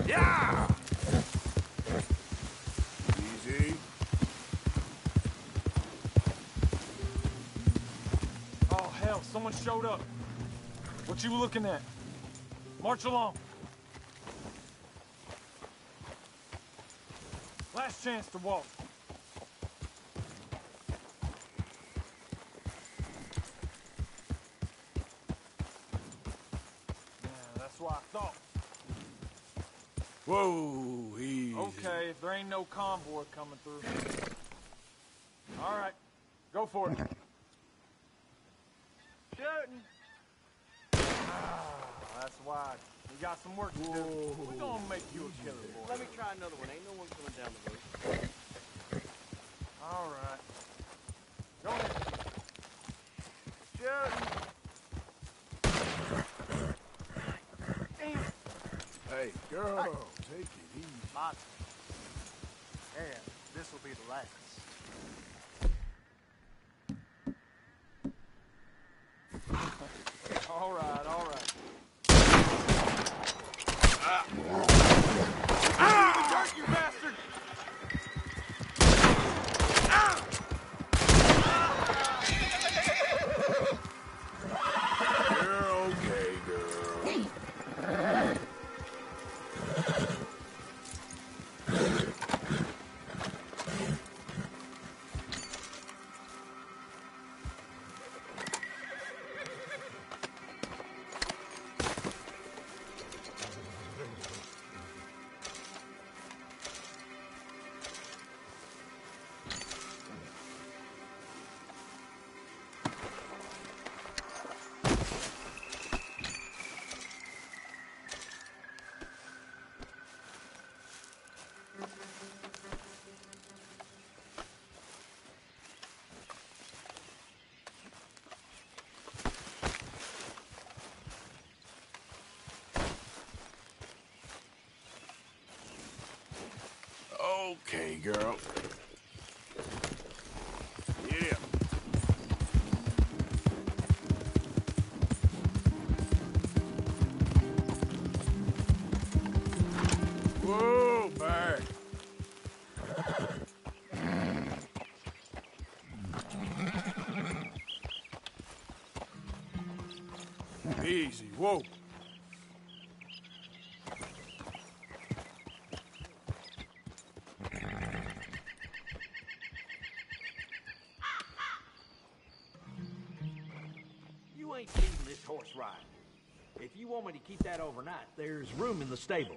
Yeah! Easy. Oh, hell, someone showed up. What you looking at? March along. Last chance to walk. Yeah, that's what I thought. Whoa, easy. Okay, if there ain't no convoy coming through. All right, go for it. Shooting. That's why we got some work to do. We're gonna make you a killer, boy. Let me try another one. Ain't no one coming down the road. All right. Go ahead. Shooting. Hey, girl, take it easy. Martin. And this will be the last. All right, all right. Jerk, you bastard! girl. Yeah. Whoa, bird. Easy, whoa. You ain't feeding this horse right. If you want me to keep that overnight, there's room in the stable.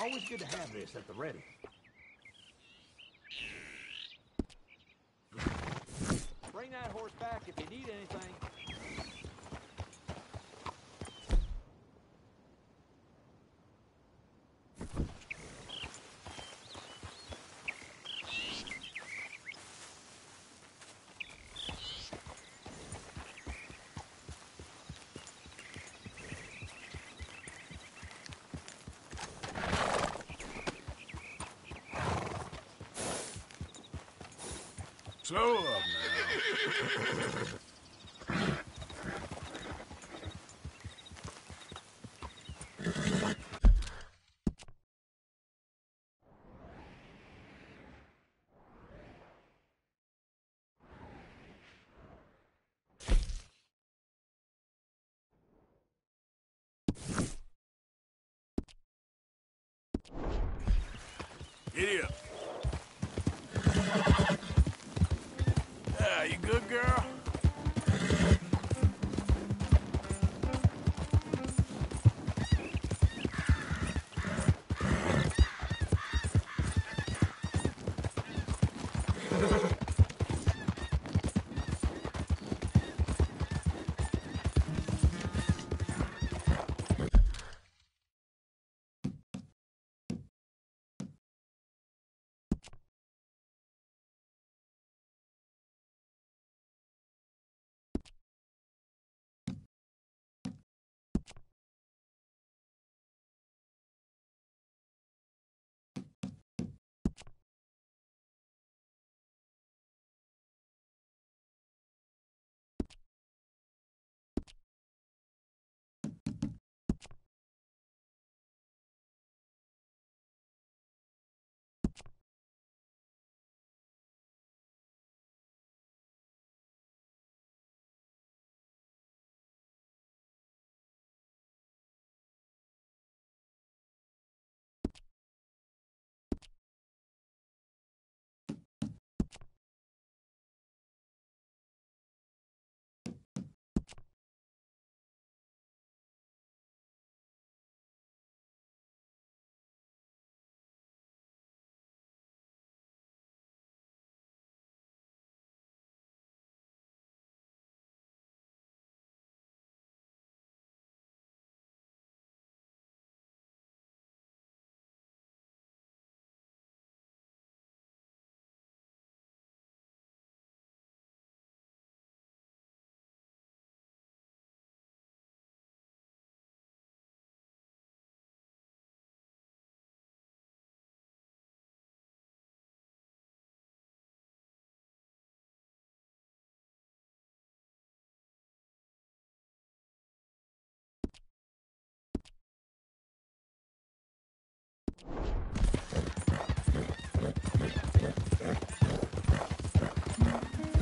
Always good to have this at the ready. Bring that horse back if you need anything. Slow up now. Giddy up. You good, girl?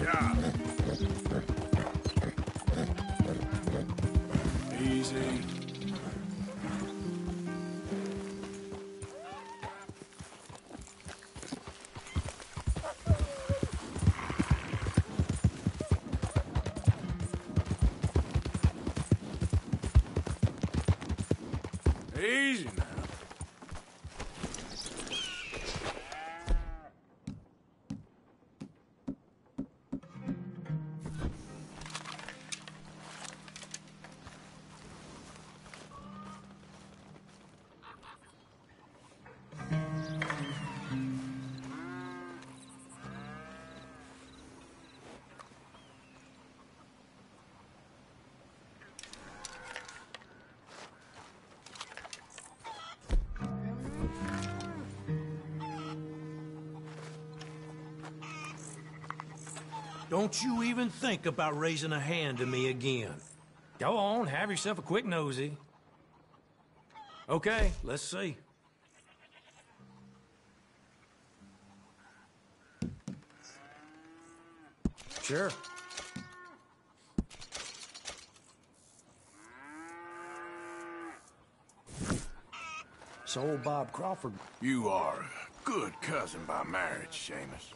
Yeah. Easy. Easy now. Don't you even think about raising a hand to me again. Go on, have yourself a quick nosy. Okay, let's see. Sure. So old Bob Crawford... You are a good cousin by marriage, Seamus.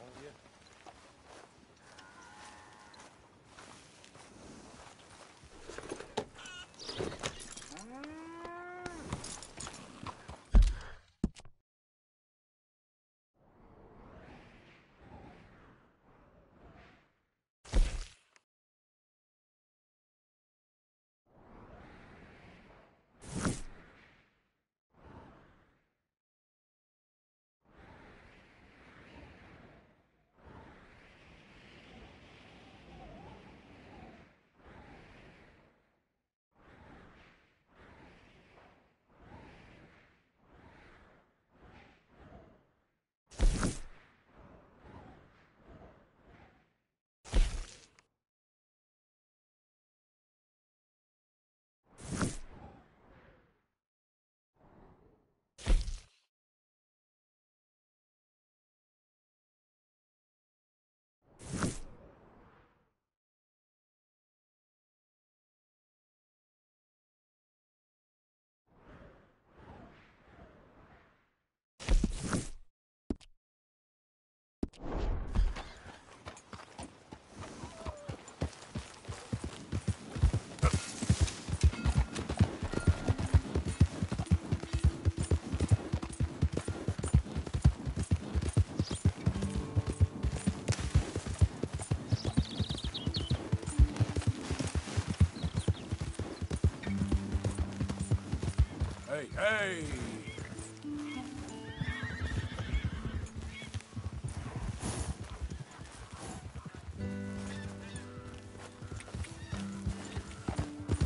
Hey!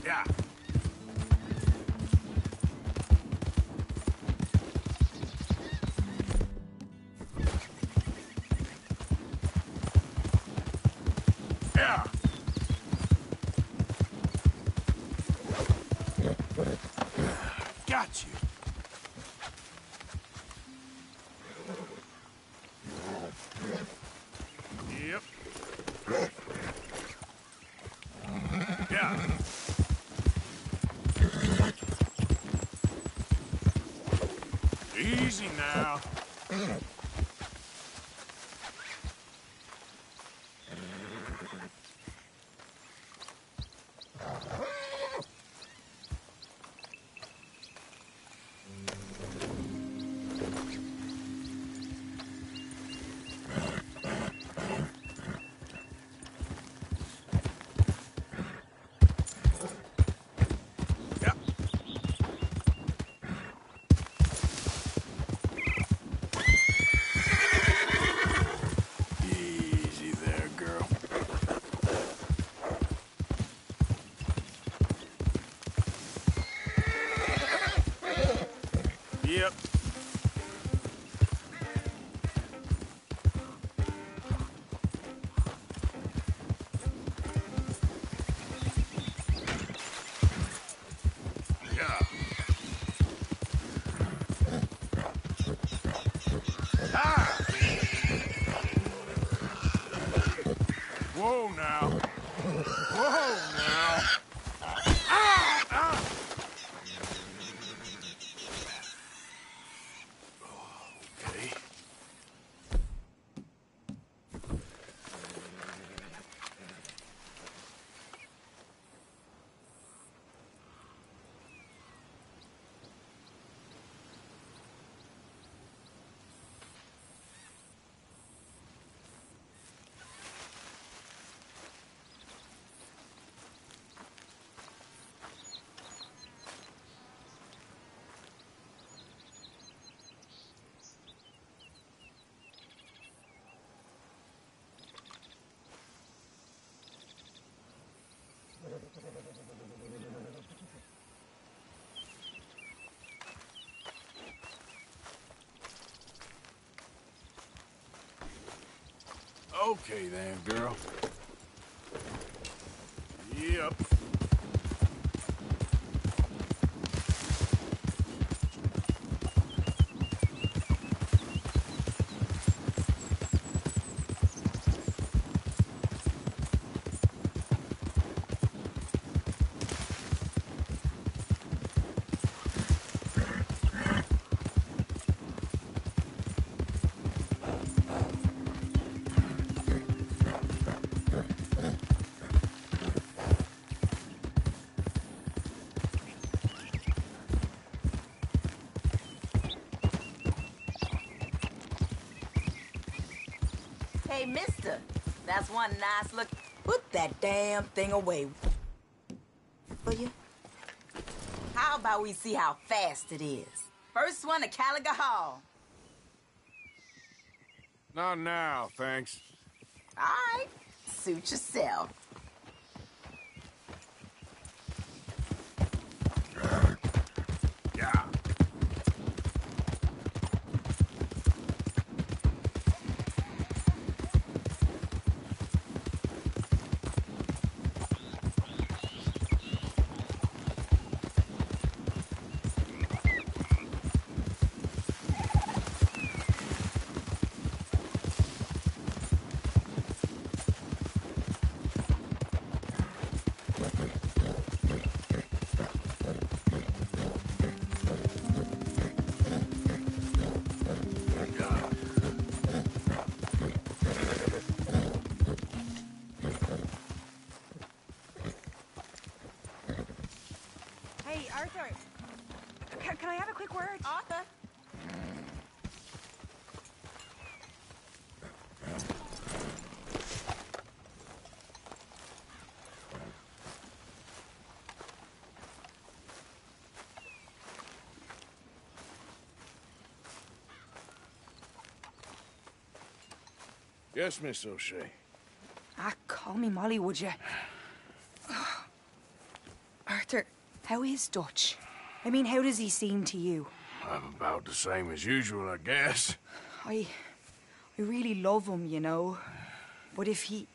Yeah. Yeah. Got you. Yep. Yeah. Easy now. Easy there, girl. Yep. Yeah. Ah! Whoa now. Whoa now. Ah! Ah! Okay. Okay then, girl. Yep. Hey, mister, that's one nice look. Put that damn thing away, will you? How about we see how fast it is? First one to Caliga Hall. Not now, thanks. All right, suit yourself. Yeah. Hey, Arthur. Can I have a quick word? Arthur? Yes, Miss O'Shea. Ah, call me Molly, would you? Arthur, how is Dutch? I mean, how does he seem to you? I'm about the same as usual, I guess. I really love him, you know. But if he...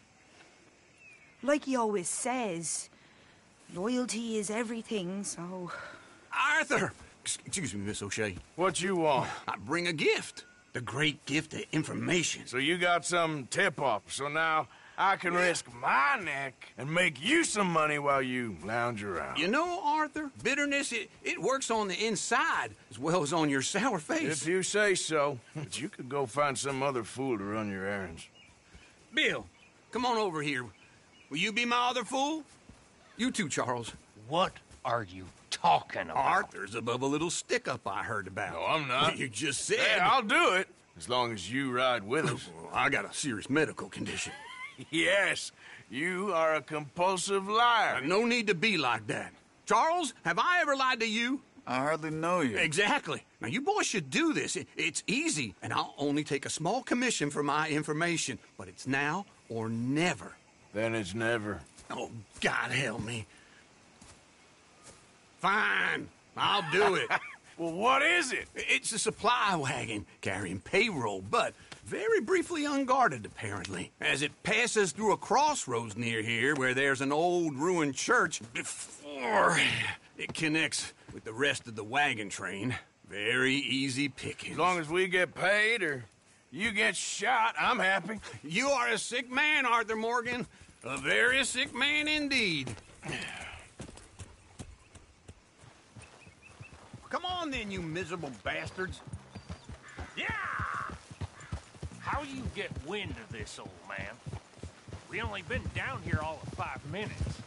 Like he always says, loyalty is everything, so... Arthur! Excuse me, Miss O'Shea. What you want? I bring a gift. The great gift of information. So you got some tip-off, so now I can risk my neck and make you some money while you lounge around. You know, Arthur, bitterness, it works on the inside as well as on your sour face. If you say so. But you could go find some other fool to run your errands. Bill, come on over here. Will you be my other fool? You too, Charles. What are you talking about? Arthur's above a little stick-up I heard about. No, I'm not. You just said... Hey, I'll do it, as long as you ride with us. I got a serious medical condition. Yes, you are a compulsive liar. No need to be like that. Charles, have I ever lied to you? I hardly know you. Exactly. Now, you boys should do this. It's easy, and I'll only take a small commission for my information. But it's now or never. Then it's never. Oh, God help me. Fine. I'll do it. Well, what is it? It's a supply wagon carrying payroll, but very briefly unguarded, apparently, as it passes through a crossroads near here where there's an old ruined church before it connects with the rest of the wagon train. Very easy pickings. As long as we get paid or you get shot, I'm happy. You are a sick man, Arthur Morgan. A very sick man indeed. Come on then, you miserable bastards. Yeah! How you get wind of this, old man? We only been down here all of 5 minutes.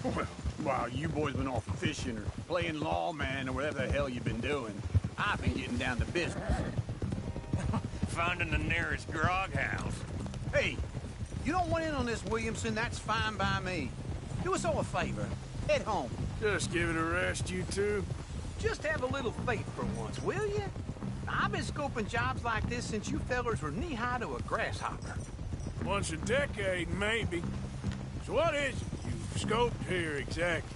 Well, while you boys been off fishing or playing lawman or whatever the hell you've been doing, I've been getting down to business. Finding the nearest grog house. Hey, you don't want in on this, Williamson, that's fine by me. Do us all a favor. Head home. Just give it a rest, you two. Just have a little faith for once, will you? I've been scoping jobs like this since you fellers were knee-high to a grasshopper. Once a decade, maybe. So what is it you've scoped here exactly?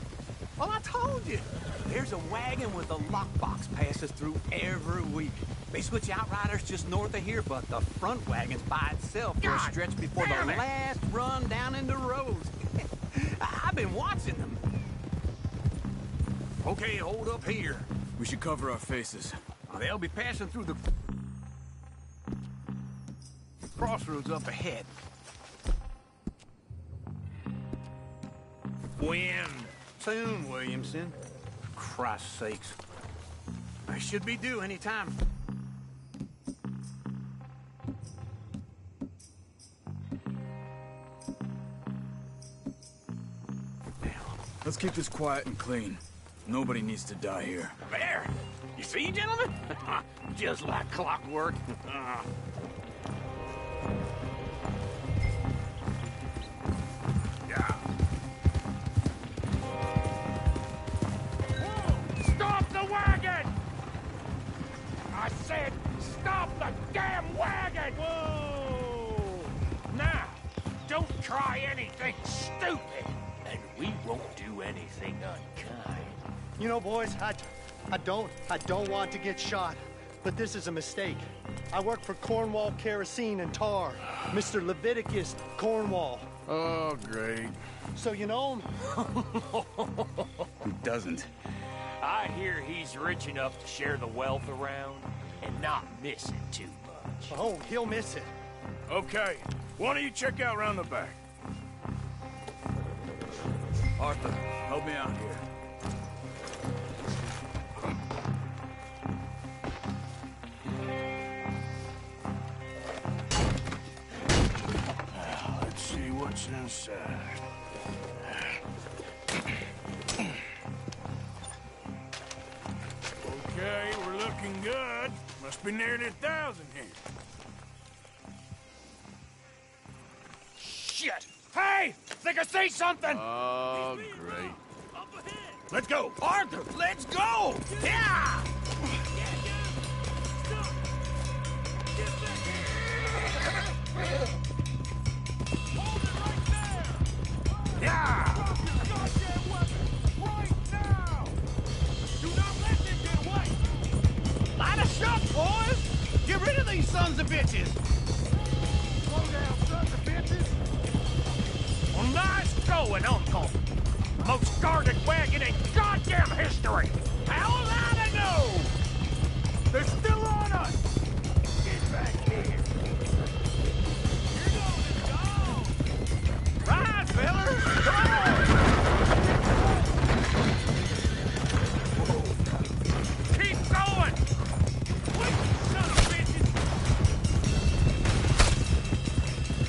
Well, I told you. There's a wagon with a lockbox passes through every week. They switch outriders just north of here, but the front wagon's by itself for a stretch before the last run down into roads. I've been watching them. Okay, hold up here. We should cover our faces. They'll be passing through the crossroads up ahead. When? Soon, Williamson. Christ's sakes. I should be due any time. Let's keep this quiet and clean. Nobody needs to die here. There! You see, gentlemen? Just like clockwork. Yeah. Whoa! Stop the wagon! I said, stop the damn wagon! Whoa! Now, don't try anything stupid. And we won't do anything unkind. You know, boys, I don't want to get shot, but this is a mistake. I work for Cornwall Kerosene and Tar, Mr. Leviticus Cornwall. Oh, great. So you know him? Who doesn't? I hear he's rich enough to share the wealth around and not miss it too much. Oh, he'll miss it. Okay, why don't you check out round the back? Arthur, help me out here. Let's see what's inside. Okay, we're looking good. Must be nearly 1,000 here. Shit! Hey! Think I see something! Oh, great. Let's go! Arthur, let's go! Yeah! Yeah! Right now! Do not let them get away! Light a shot, boys! Get rid of these sons of bitches! Slow down, sons of bitches! Well, nice going, Uncle! Most guarded wagon in goddamn history! How am I to know? They're still on us! Get back here! You're going to go! Right, fellas! Come on! Keep going! Wait, son of bitches!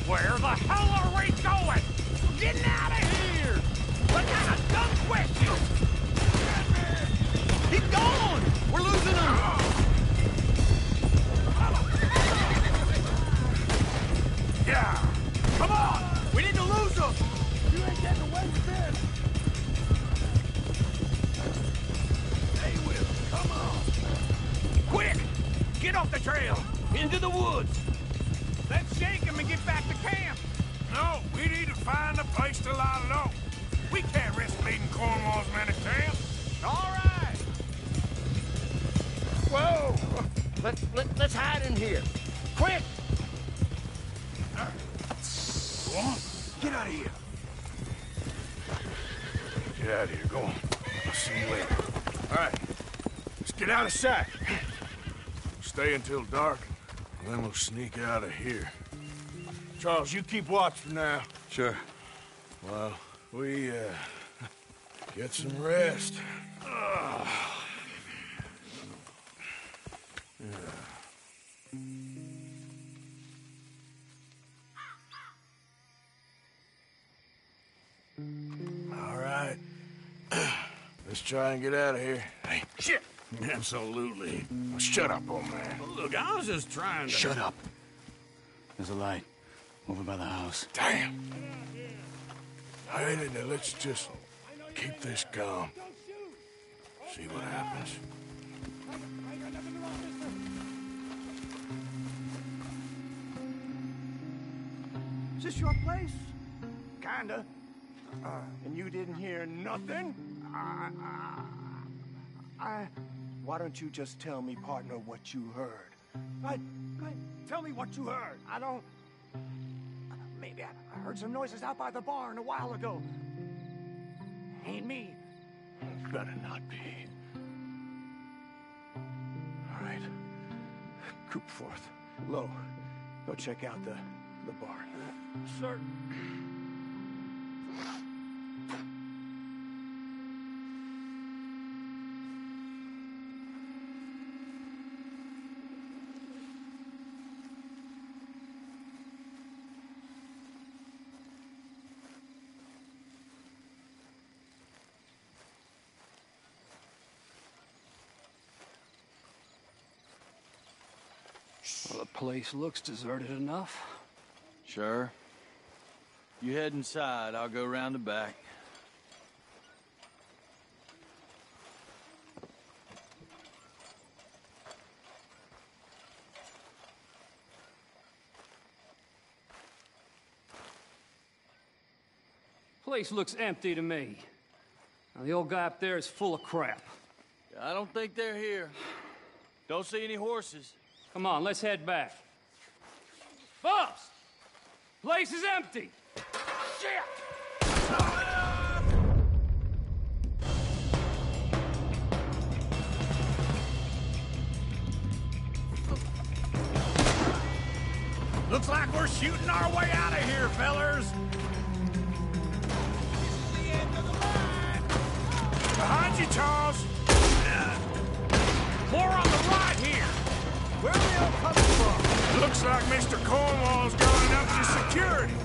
Where the hell are we going? Getting out of here! What kind of dumb question? Keep going! We're losing them! Yeah! Come on! We need to lose them! You ain't getting away with this! They will. Come on! Quick! Get off the trail! Into the woods! Let's shake them and get back to camp! No, we need to find a place to lie low. We can't risk leading Cornwall's men to town. All right! Whoa! Let's hide in here. Quick! Go on. Get out of here. Get out of here. Go on. I'll see you later. All right. Let's get out of sight. Stay until dark, and then we'll sneak out of here. Charles, you keep watch for now. Sure. Well, we, get some rest. All right. Let's try and get out of here. Hey, shit! Absolutely. Well, shut up, old man. Look, I was just trying to... Shut up. There's a light over by the house. Damn. Hey, now let's just keep this calm. See what happens. Is this your place? Kinda. And you didn't hear nothing? Why don't you just tell me, partner, what you heard? Tell me what you heard. I don't... Maybe I heard some noises out by the barn a while ago. Ain't me. Better not be. All right. Coop forth. Lo, go check out the barn. Sir. Well, the place looks deserted enough. Sure. You head inside, I'll go round the back. Place looks empty to me. Now, the old guy up there is full of crap. I don't think they're here. Don't see any horses. Come on, let's head back. Boss! Place is empty! Shit! Looks like we're shooting our way out of here, fellers. Behind you, Charles. More on the right here. Where are they all coming from? Looks like Mr. Cornwall's going up to security.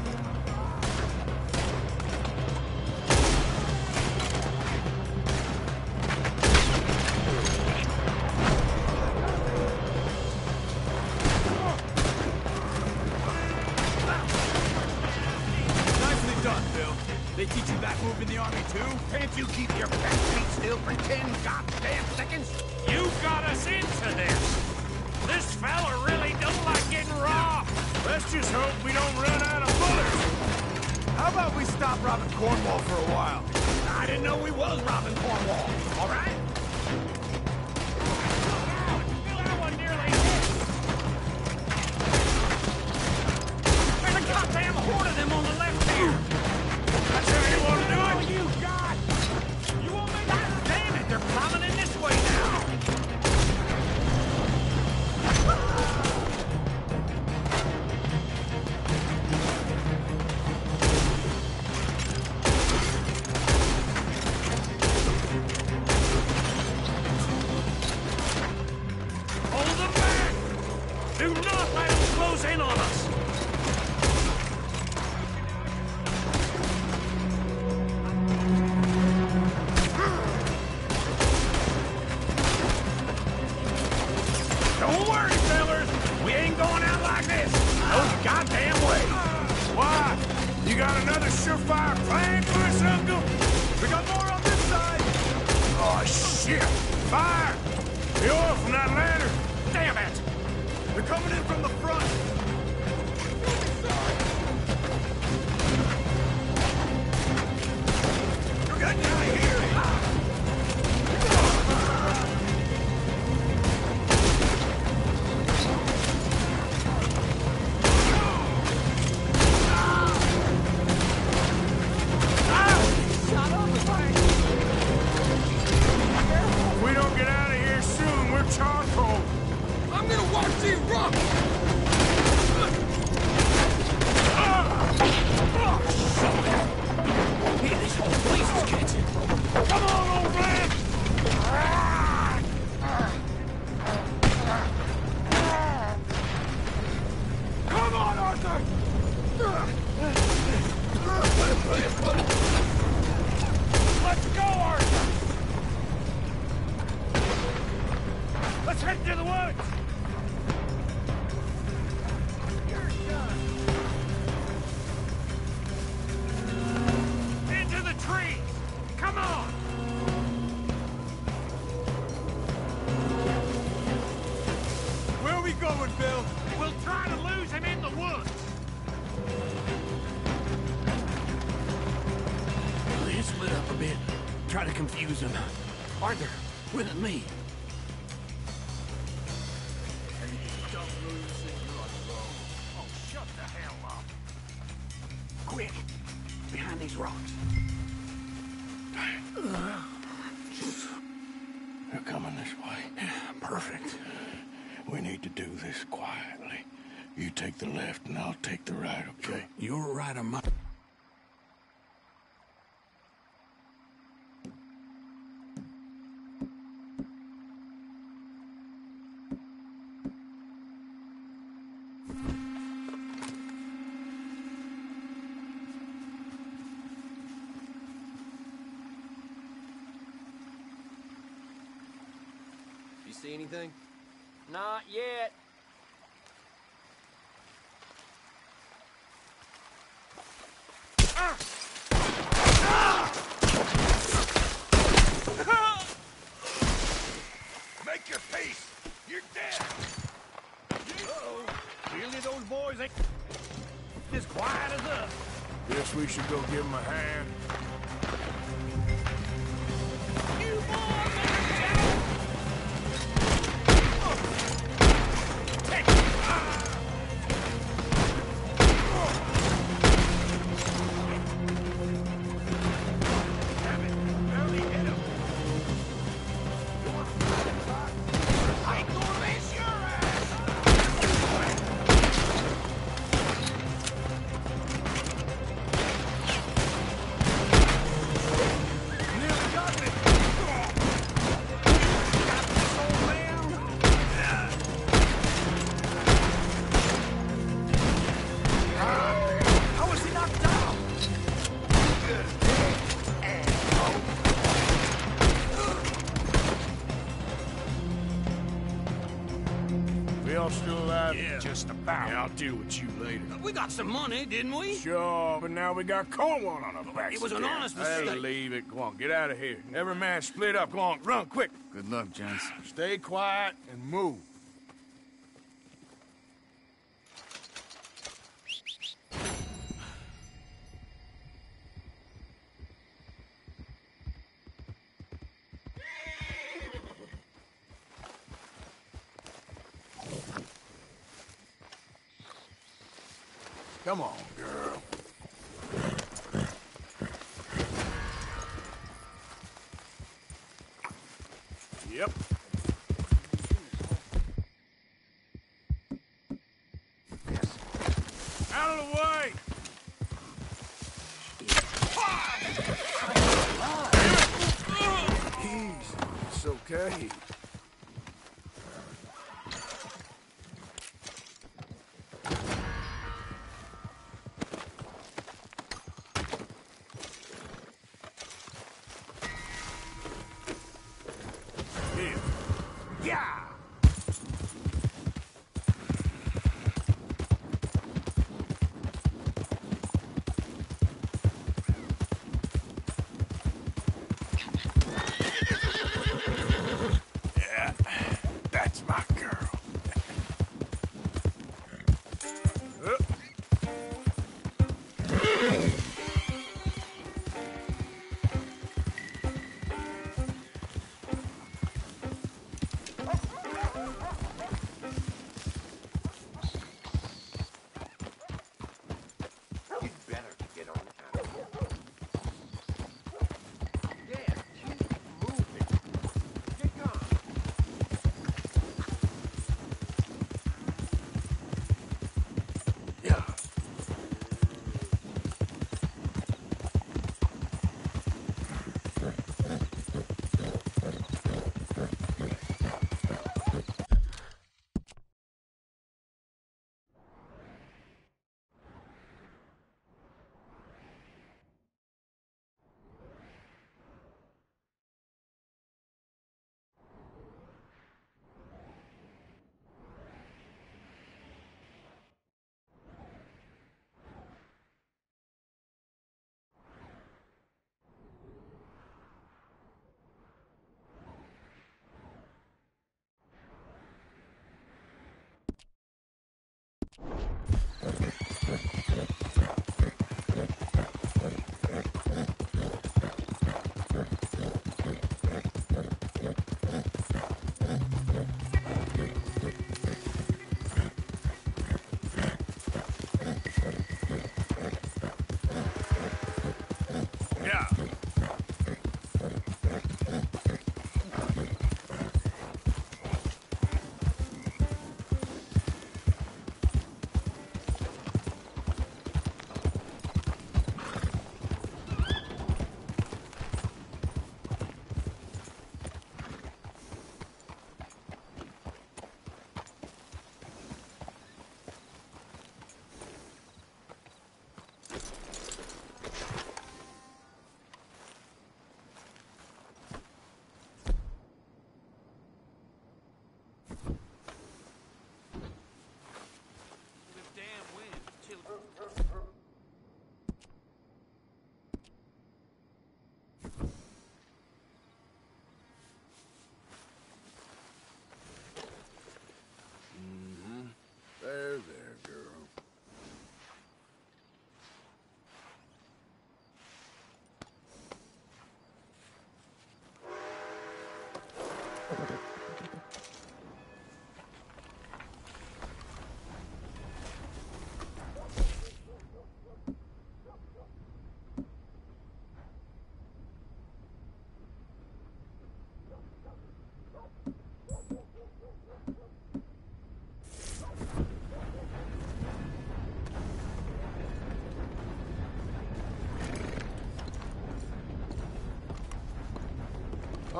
Nicely done, Bill. They teach you that move in the army, too? Can't you keep your back feet still for 10 goddamn seconds? You got us into this. This fella really don't like getting robbed. Let's just hope we don't run out of bullets. How about we stop robbing Cornwall for a while? I didn't know we was robbing Cornwall, all right? That one nearly hit. There's a goddamn horde of them on the left here. That's how you want to do it? You got. You want me to... Damn it, they're coming in this way now. Hold them back! Do not let them close in on us! Don't worry, fellers! We ain't going out like this! No goddamn way! Why? You got another surefire plan for us, Uncle? We got more on this side! Oh, shit! Fire! The oil from that lantern! Damn it! They're coming in from the front! You're getting out of here! If we don't get out of here soon, we're charcoal. I'm gonna watch these rock! Hey, this whole place is catching! Come on, old man! Come on, Arthur! Let's go, Arthur! Let's head to the woods! Into the trees! Come on! Where are we going, Bill? We'll try to lose him in the woods! Well, it split up a bit. try to confuse him. Arthur, with me. Oh, shut the hell up. Quick, behind these rocks. They're coming this way. Perfect. We need to do this quietly. You take the left and I'll take the right, okay? You're right on my... You see anything? Not yet. Make your peace! You're dead! Uh-oh. Clearly those boys ain't as quiet as us. Guess we should go give him a hand. Still alive? Yeah. Just about. Yeah, I'll deal with you later. We got some money, didn't we? Sure, but now we got Cornwall on our backs. It was an again. honest Hey, mistake. leave it. Go on, get out of here. Every man split up. Go on, run, quick. Good luck, gents. Stay quiet and move. Come on, girl. Yep. Out of the way! Easy. It's okay.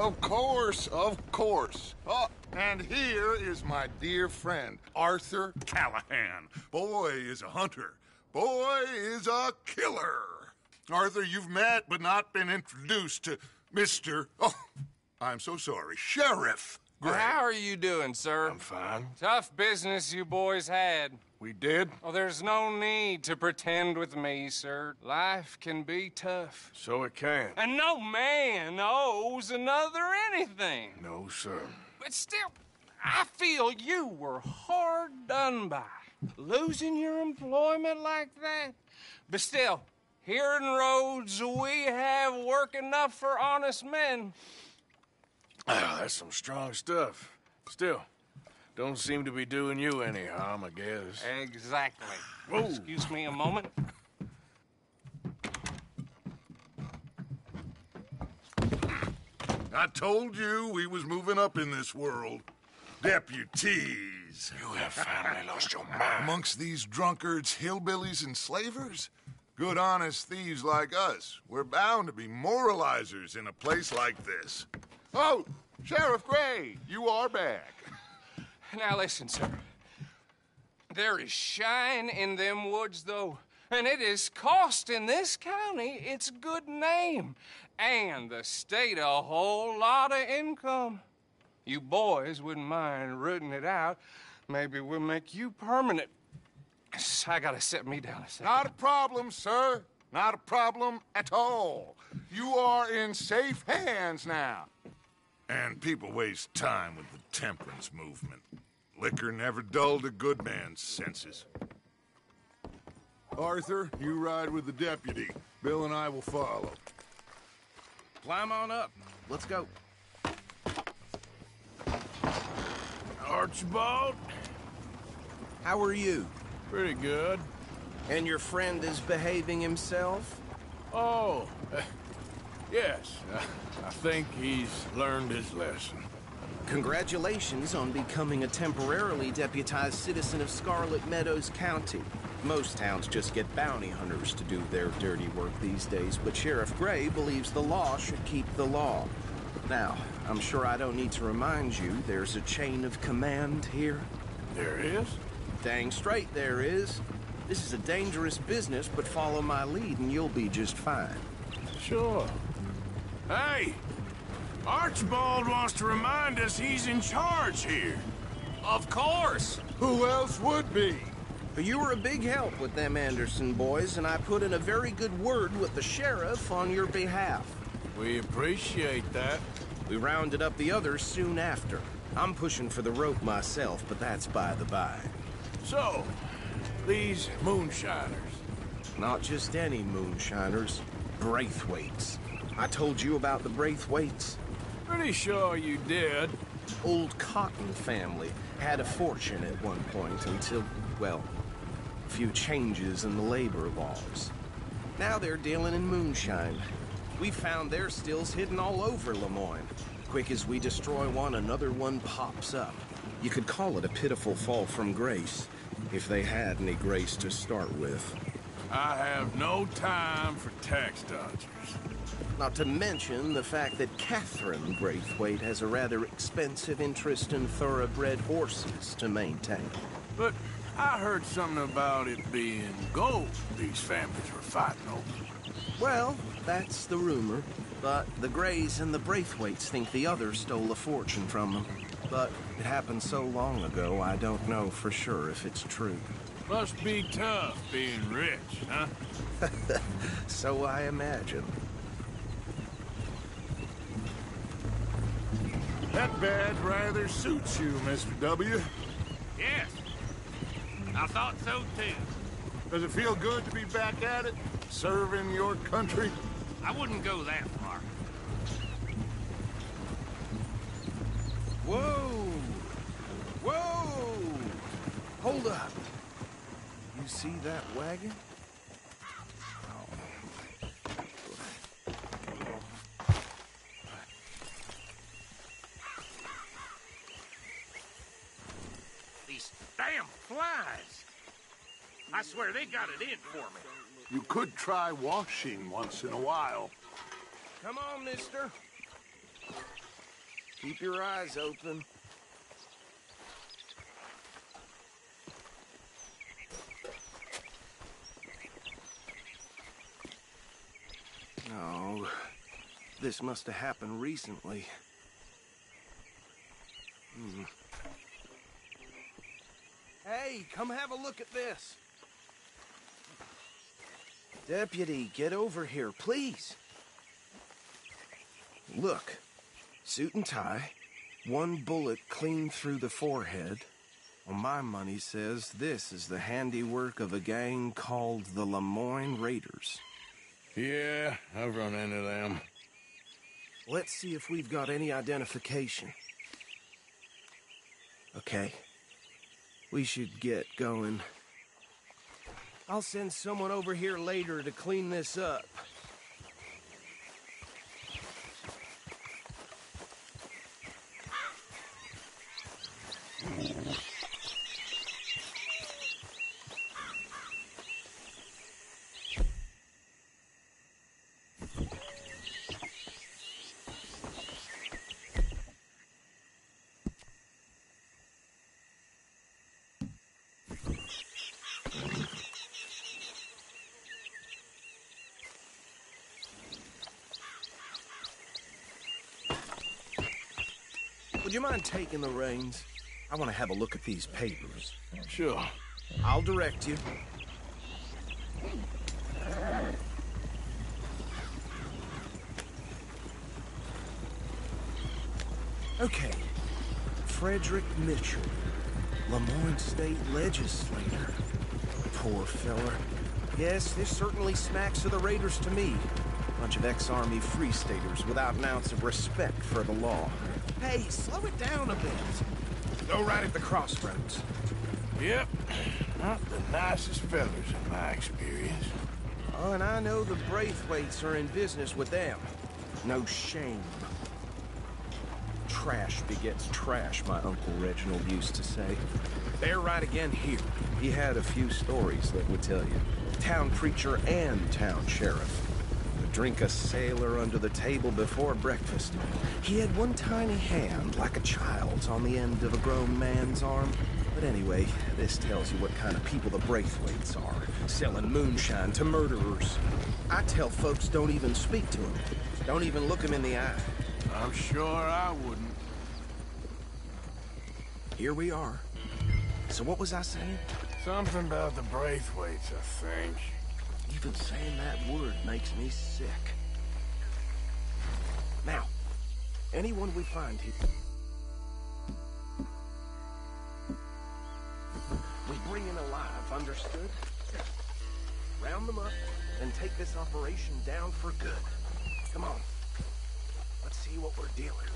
Of course, of course. Oh, and here is my dear friend, Arthur Callahan. Boy is a hunter. Boy is a killer. Arthur, you've met but not been introduced to Mr. Oh, I'm so sorry, Sheriff Gray. How are you doing, sir? I'm fine. Tough business you boys had. We did? Oh, there's no need to pretend with me, sir. Life can be tough. So it can. And no man owes another anything. No, sir. But still, I feel you were hard done by. Losing your employment like that. But still, here in Rhodes, we have work enough for honest men. Ah, that's some strong stuff. Still, don't seem to be doing you any harm, I guess. Exactly. Whoa. Excuse me a moment. I told you we was moving up in this world. Deputies. You have finally lost your mind. Amongst these drunkards, hillbillies, and slavers? Good, honest thieves like us. We're bound to be moralizers in a place like this. Oh, Sheriff Gray, you are back. Now listen, sir. There is shine in them woods, though, and it is costing this county its good name and the state a whole lot of income. You boys wouldn't mind rooting it out. Maybe we'll make you permanent. I gotta sit me down a second. Not a problem, sir. Not a problem at all. You are in safe hands now. And people waste time with the temperance movement. Liquor never dulled a good man's senses. Arthur, you ride with the deputy. Bill and I will follow. Climb on up. Let's go. Archibald? How are you? Pretty good. And your friend is behaving himself? Oh, yes. I think he's learned his lesson. Congratulations on becoming a temporarily deputized citizen of Scarlet Meadows County. Most towns just get bounty hunters to do their dirty work these days, but Sheriff Gray believes the law should keep the law. Now, I'm sure I don't need to remind you there's a chain of command here. There is? Dang straight there is. This is a dangerous business, but follow my lead and you'll be just fine. Sure. Hey! Archibald wants to remind us he's in charge here. Of course! Who else would be? You were a big help with them Anderson boys, and I put in a very good word with the sheriff on your behalf. We appreciate that. We rounded up the others soon after. I'm pushing for the rope myself, but that's by the by. So, these moonshiners. Not just any moonshiners. Braithwaites. I told you about the Braithwaites? Pretty sure you did. Old Cotton family had a fortune at one point until, well, a few changes in the labor laws. Now they're dealing in moonshine. We found their stills hidden all over Lemoyne. Quick as we destroy one, another one pops up. You could call it a pitiful fall from grace, if they had any grace to start with. I have no time for tax dodgers. Not to mention the fact that Catherine Braithwaite has a rather expensive interest in thoroughbred horses to maintain. But I heard something about it being gold these families were fighting over. Well, that's the rumor. But the Grays and the Braithwaites think the others stole a fortune from them. But it happened so long ago, I don't know for sure if it's true. Must be tough being rich, huh? So I imagine. That badge rather suits you, Mr. W. Yes. I thought so, too. Does it feel good to be back at it? Serving your country? I wouldn't go that far. Hold up. You see that wagon? These damn flies. I swear they got it in for me. You could try washing once in a while. Come on, mister. Keep your eyes open. Oh, this must have happened recently. Hey, come have a look at this. Deputy, get over here, please. Look, suit and tie, one bullet clean through the forehead. Well, my money says this is the handiwork of a gang called the Lemoyne Raiders. Yeah, I've run into them. Let's see if we've got any identification. Okay. We should get going. I'll send someone over here later to clean this up. Would you mind taking the reins? I want to have a look at these papers. Sure. I'll direct you. Okay. Frederick Mitchell, Lemoyne State Legislator. Poor feller. Yes, this certainly smacks of the Raiders to me. Bunch of ex-Army Free Staters without an ounce of respect for the law. Hey, slow it down a bit. Go right at the crossroads. Yep. Not the nicest fellas in my experience. Oh, and I know the Braithwaites are in business with them. No shame. Trash begets trash, my Uncle Reginald used to say. They're right again here. He had a few stories that would tell you. Town preacher and town sheriff. Drink a sailor under the table before breakfast. He had one tiny hand, like a child's, on the end of a grown man's arm. But anyway, this tells you what kind of people the Braithwaites are, selling moonshine to murderers. I tell folks don't even speak to them. Don't even look them in the eye. I'm sure I wouldn't. Here we are. So what was I saying? Something about the Braithwaites, I think. Even saying that word makes me sick. Now, anyone we find here, we bring in alive, understood? Round them up and take this operation down for good. Come on. Let's see what we're dealing with.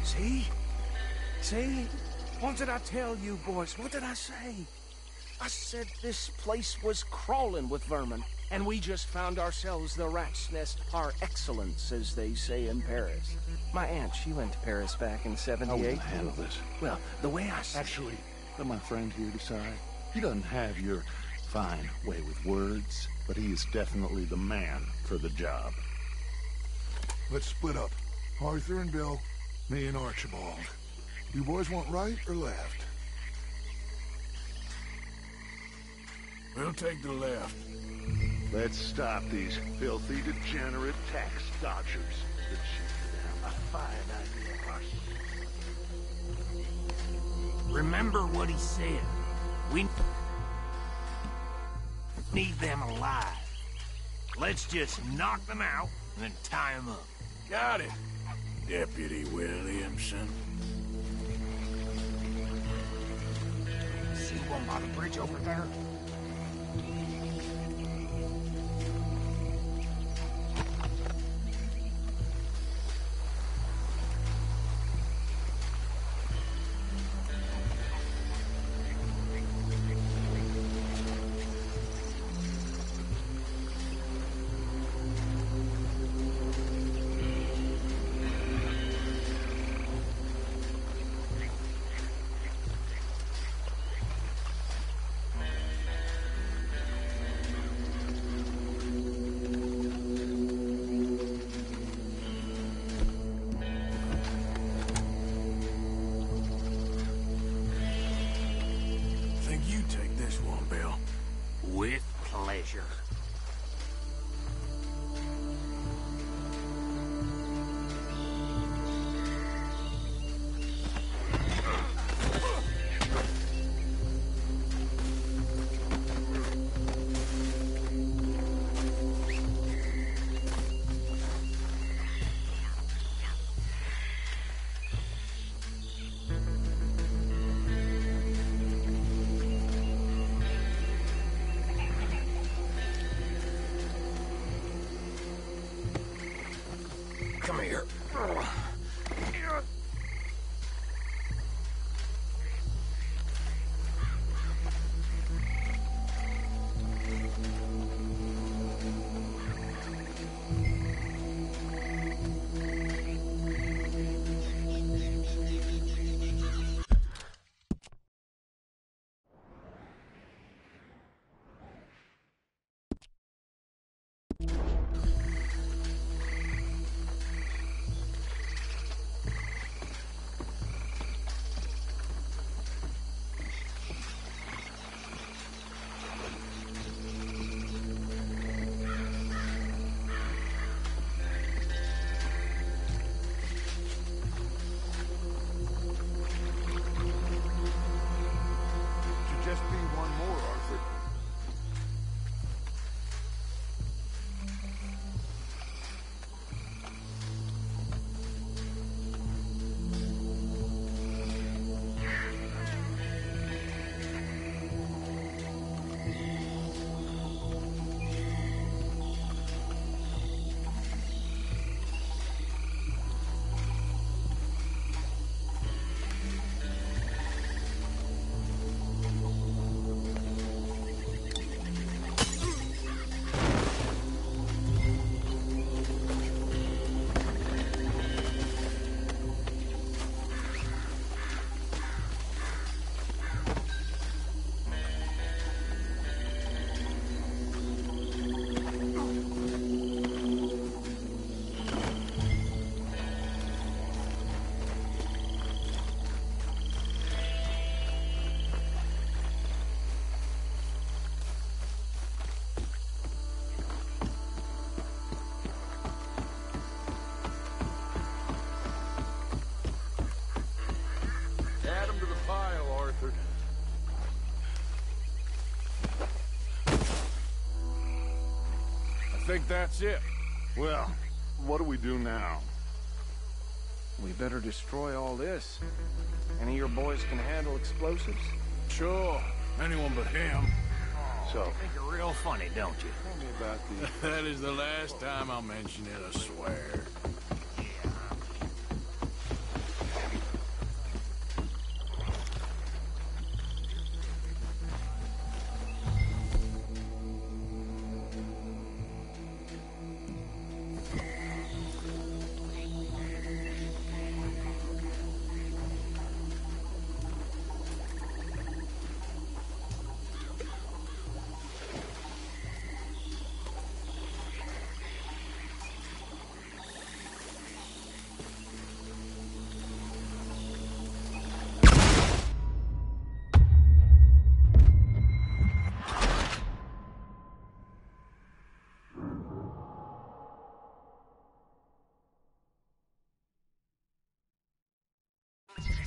See? See? What did I tell you, boys? What did I say? I said this place was crawling with vermin, and we just found ourselves the rat's nest par excellence, as they say in Paris. My aunt, she went to Paris back in '78. How will you handle this? Well, the way I see Actually, let my friend here decide. He doesn't have your fine way with words, but he is definitely the man for the job. Let's split up. Arthur and Bill, me and Archibald. You boys want right or left? We'll take the left. Let's stop these filthy, degenerate tax dodgers. Let's shoot down a fine idea, Arthur. Remember what he said. We need them alive. Let's just knock them out and then tie them up. Got it, Deputy Williamson. See one by the bridge over there? With pleasure. Come here. Just be one more, Arthur. Add him to the pile, Arthur. I think that's it. Well, what do we do now? We better destroy all this. Any of your boys can handle explosives? Sure. Anyone but him. So, Think you're real funny, don't you? Tell me about the... That is the last time I'll mention it, I swear.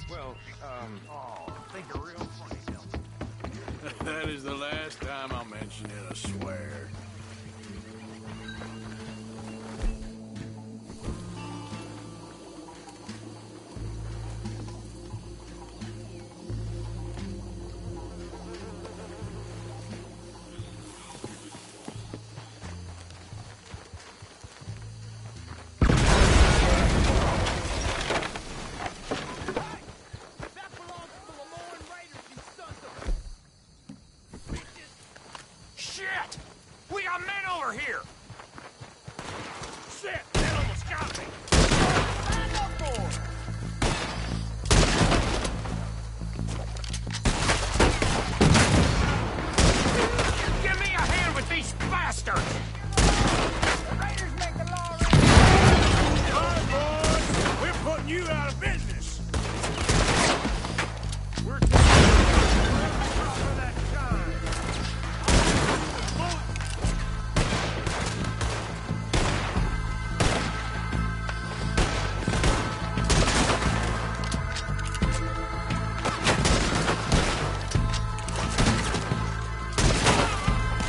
well, I think you're real funny, don't you? That is the last time I'll mention it, I swear. over here! Shit! That almost got me! Stand up for it! Give me a hand with these bastards! The Raiders make the law right. All right, boys! We're putting you out of business! We're for that shine!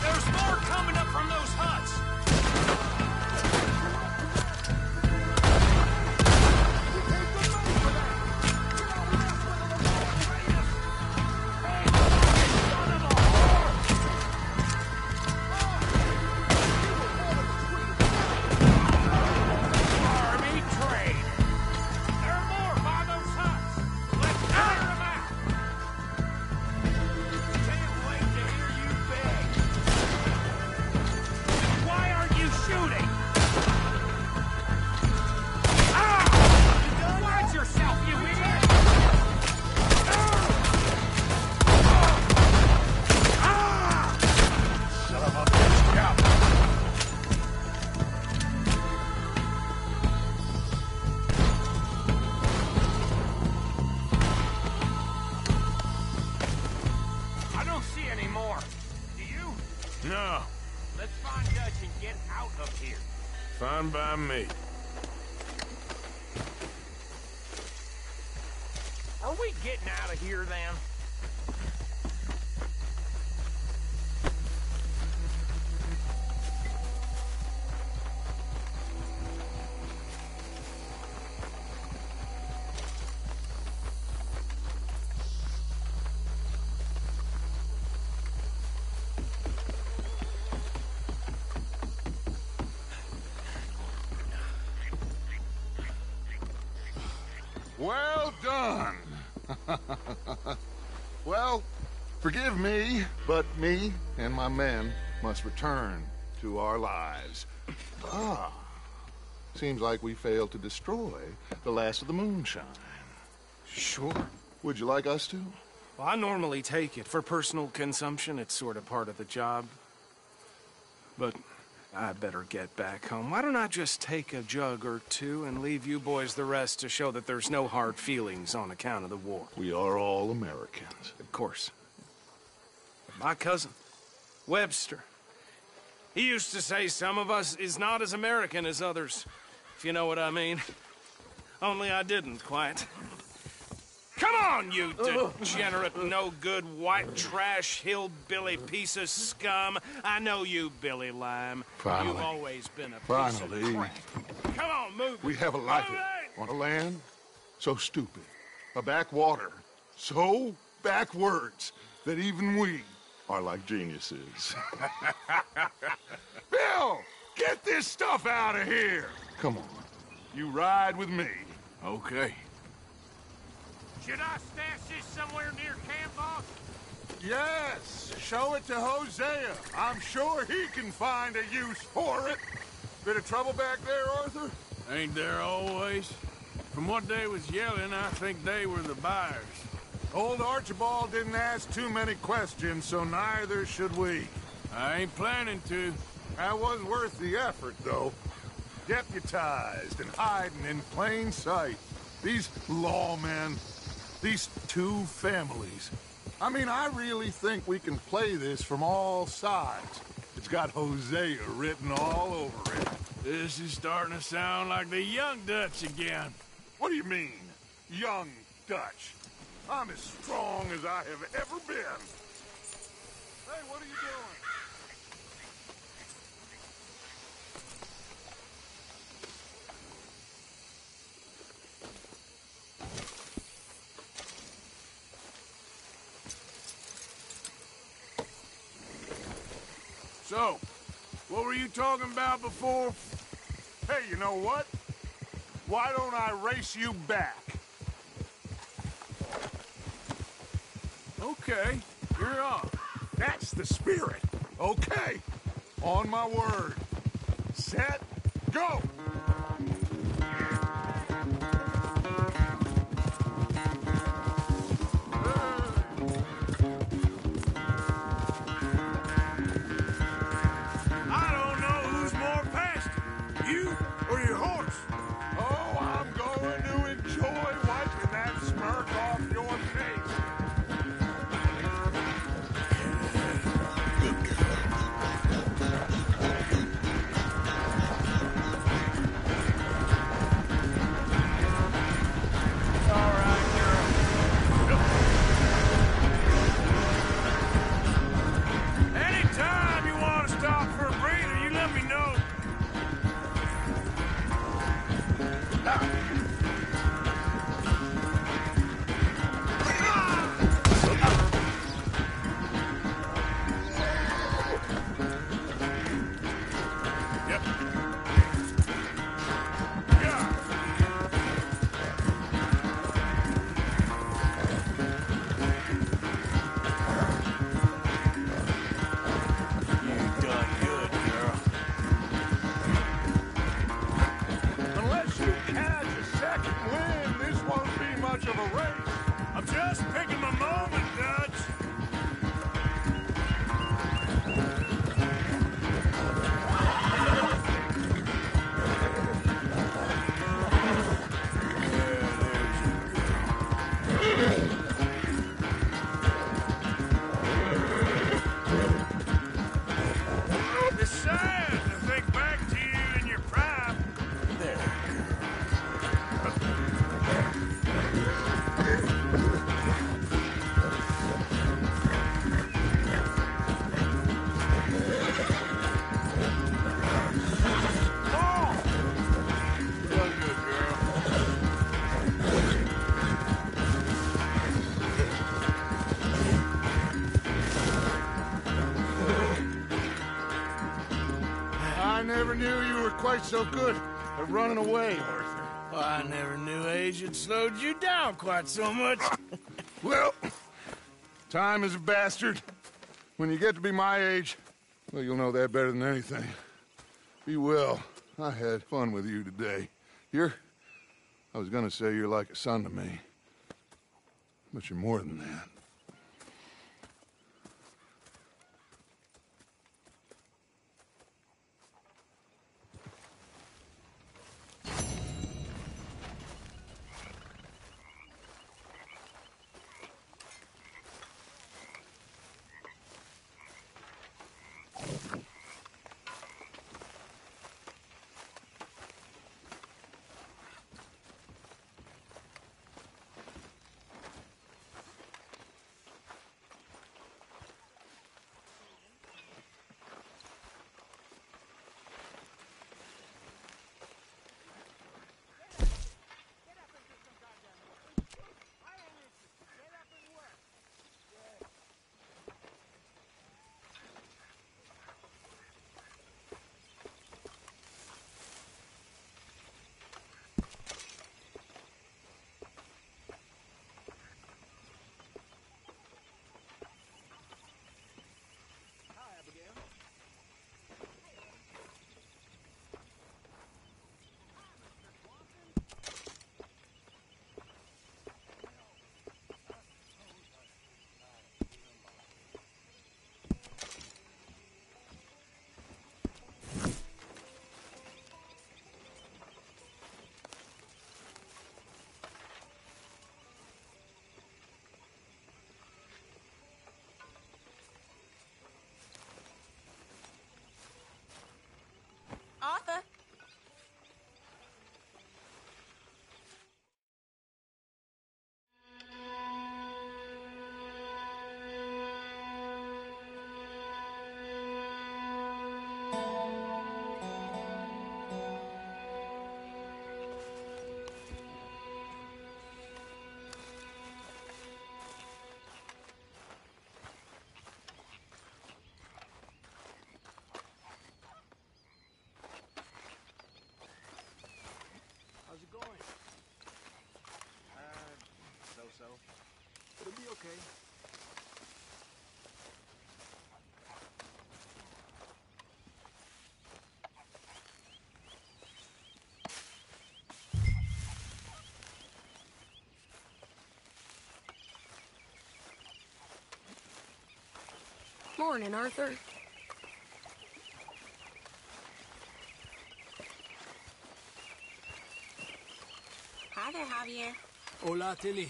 There's more coming up from those huts! Army trade! There are more by those huts! Let's clear them out! Can't wait to hear you beg! Why aren't you shooting? Ah! Watch yourself, you idiot! Ah! Son of a bitch, yeah. I don't see any more. Do you? No, Let's find Dutch and get out of here. fine by me. Are we getting out of here then? Well done. Well, forgive me, but me and my men must return to our lives. Ah, seems like we failed to destroy the last of the moonshine. Sure. Would you like us to? Well, I normally take it. For personal consumption, it's sort of part of the job. But I better get back home. Why don't I just take a jug or two and leave you boys the rest to show that there's no hard feelings on account of the war? We are all Americans. Of course. My cousin, Webster, he used to say some of us is not as American as others, if you know what I mean. Only I didn't quite. Come on, you degenerate, no-good, white trash, hillbilly piece of scum. I know you, Billy Lime. Finally. You've always been a piece Finally. of crap. Come on, move. We have a life on a land so stupid, a backwater so backwards that even we are like geniuses. Bill, get this stuff out of here. Come on, you ride with me. Okay. Should I stash this somewhere near camp, boss? Yes, show it to Hosea. I'm sure he can find a use for it. Bit of trouble back there, Arthur? Ain't there always? From what they was yelling, I think they were the buyers. Old Archibald didn't ask too many questions, so neither should we. I ain't planning to. That was worth the effort, though. Deputized and hiding in plain sight. These lawmen, these two families. I mean, I really think we can play this from all sides. It's got Hosea written all over it. This is starting to sound like the young Dutch again. What do you mean, young Dutch? I'm as strong as I have ever been. Hey, what are you doing? So, what were you talking about before? Hey, you know what? Why don't I race you back? Okay, you're on. That's the spirit. Okay. On my word. Set, go! I don't know who's more past you or your horse. Oh, I'm going to enjoy wiping that smirk off your face. Good All right, girl. Anytime you want to stop for a breather, you let me know. Unless you catch a second wind, this won't be much of a race. I'm just picking my moment, Dutch. It's sad to think back to you in your prime. There, I never knew you were quite so good at running away, Arthur. Well, I never knew age had slowed you down quite so much. Well, time is a bastard. When you get to be my age, well, you'll know that better than anything. Be well. I had fun with you today. I was gonna say you're like a son to me. But you're more than that. Morning, Arthur. Hi there, Javier. Hola, Tilly.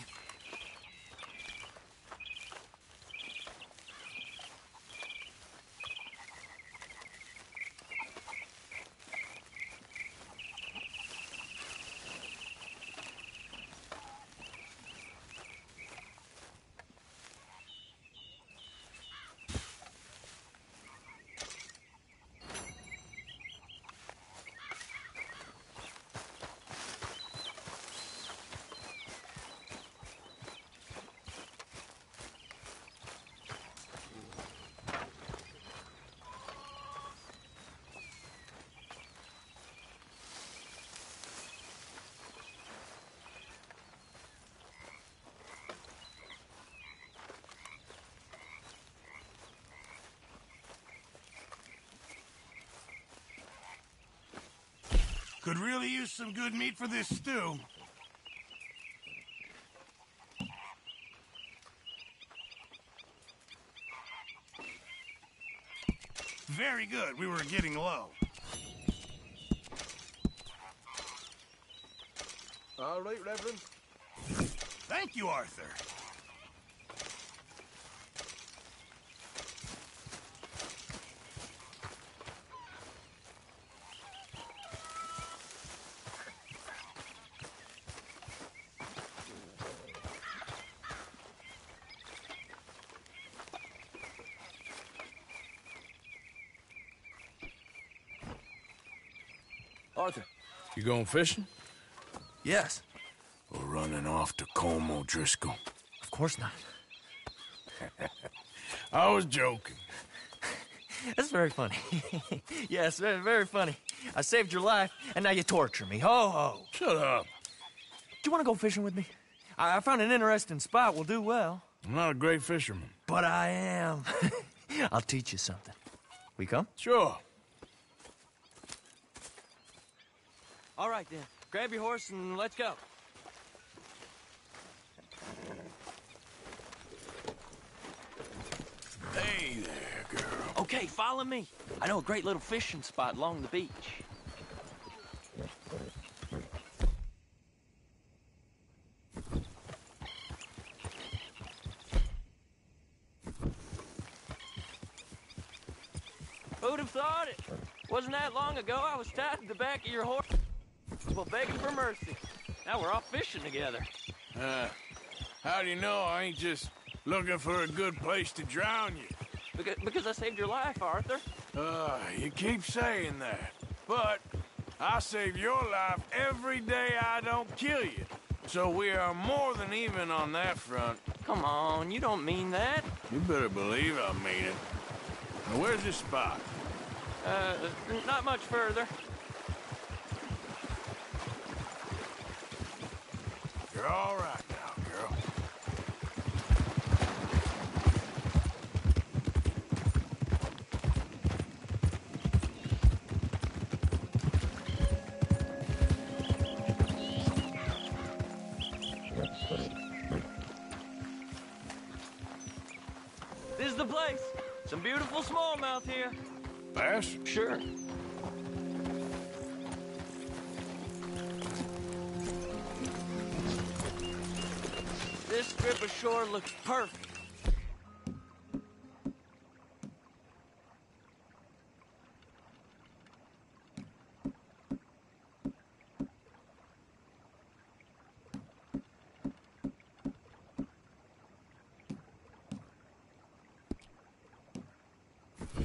Could really use some good meat for this stew. Very good. We were getting low. All right, Reverend. Thank you, Arthur. Arthur. You going fishing? Yes. Or running off to Colm O'Driscoll? Of course not. I was joking. That's very funny. Yes, very, very funny. I saved your life, and now you torture me. Ho, ho. Shut up. Do you want to go fishing with me? I found an interesting spot. We'll do well. I'm not a great fisherman. But I am. I'll teach you something. We come? Sure. All right, then. Grab your horse and let's go. Hey there, girl. Okay, follow me. I know a great little fishing spot along the beach. Who'd have thought it? Wasn't that long ago I was tied to the back of your horse, well, begging for mercy. Now we're off fishing together. How do you know I ain't just looking for a good place to drown you? Because I saved your life, Arthur. You keep saying that. But I save your life every day I don't kill you. So we are more than even on that front. Come on, you don't mean that. You better believe I mean it. Now, where's this spot? Not much further. You're all right now, girl. This is the place. Some beautiful smallmouth here. Bass? Sure. This strip of shore looks perfect.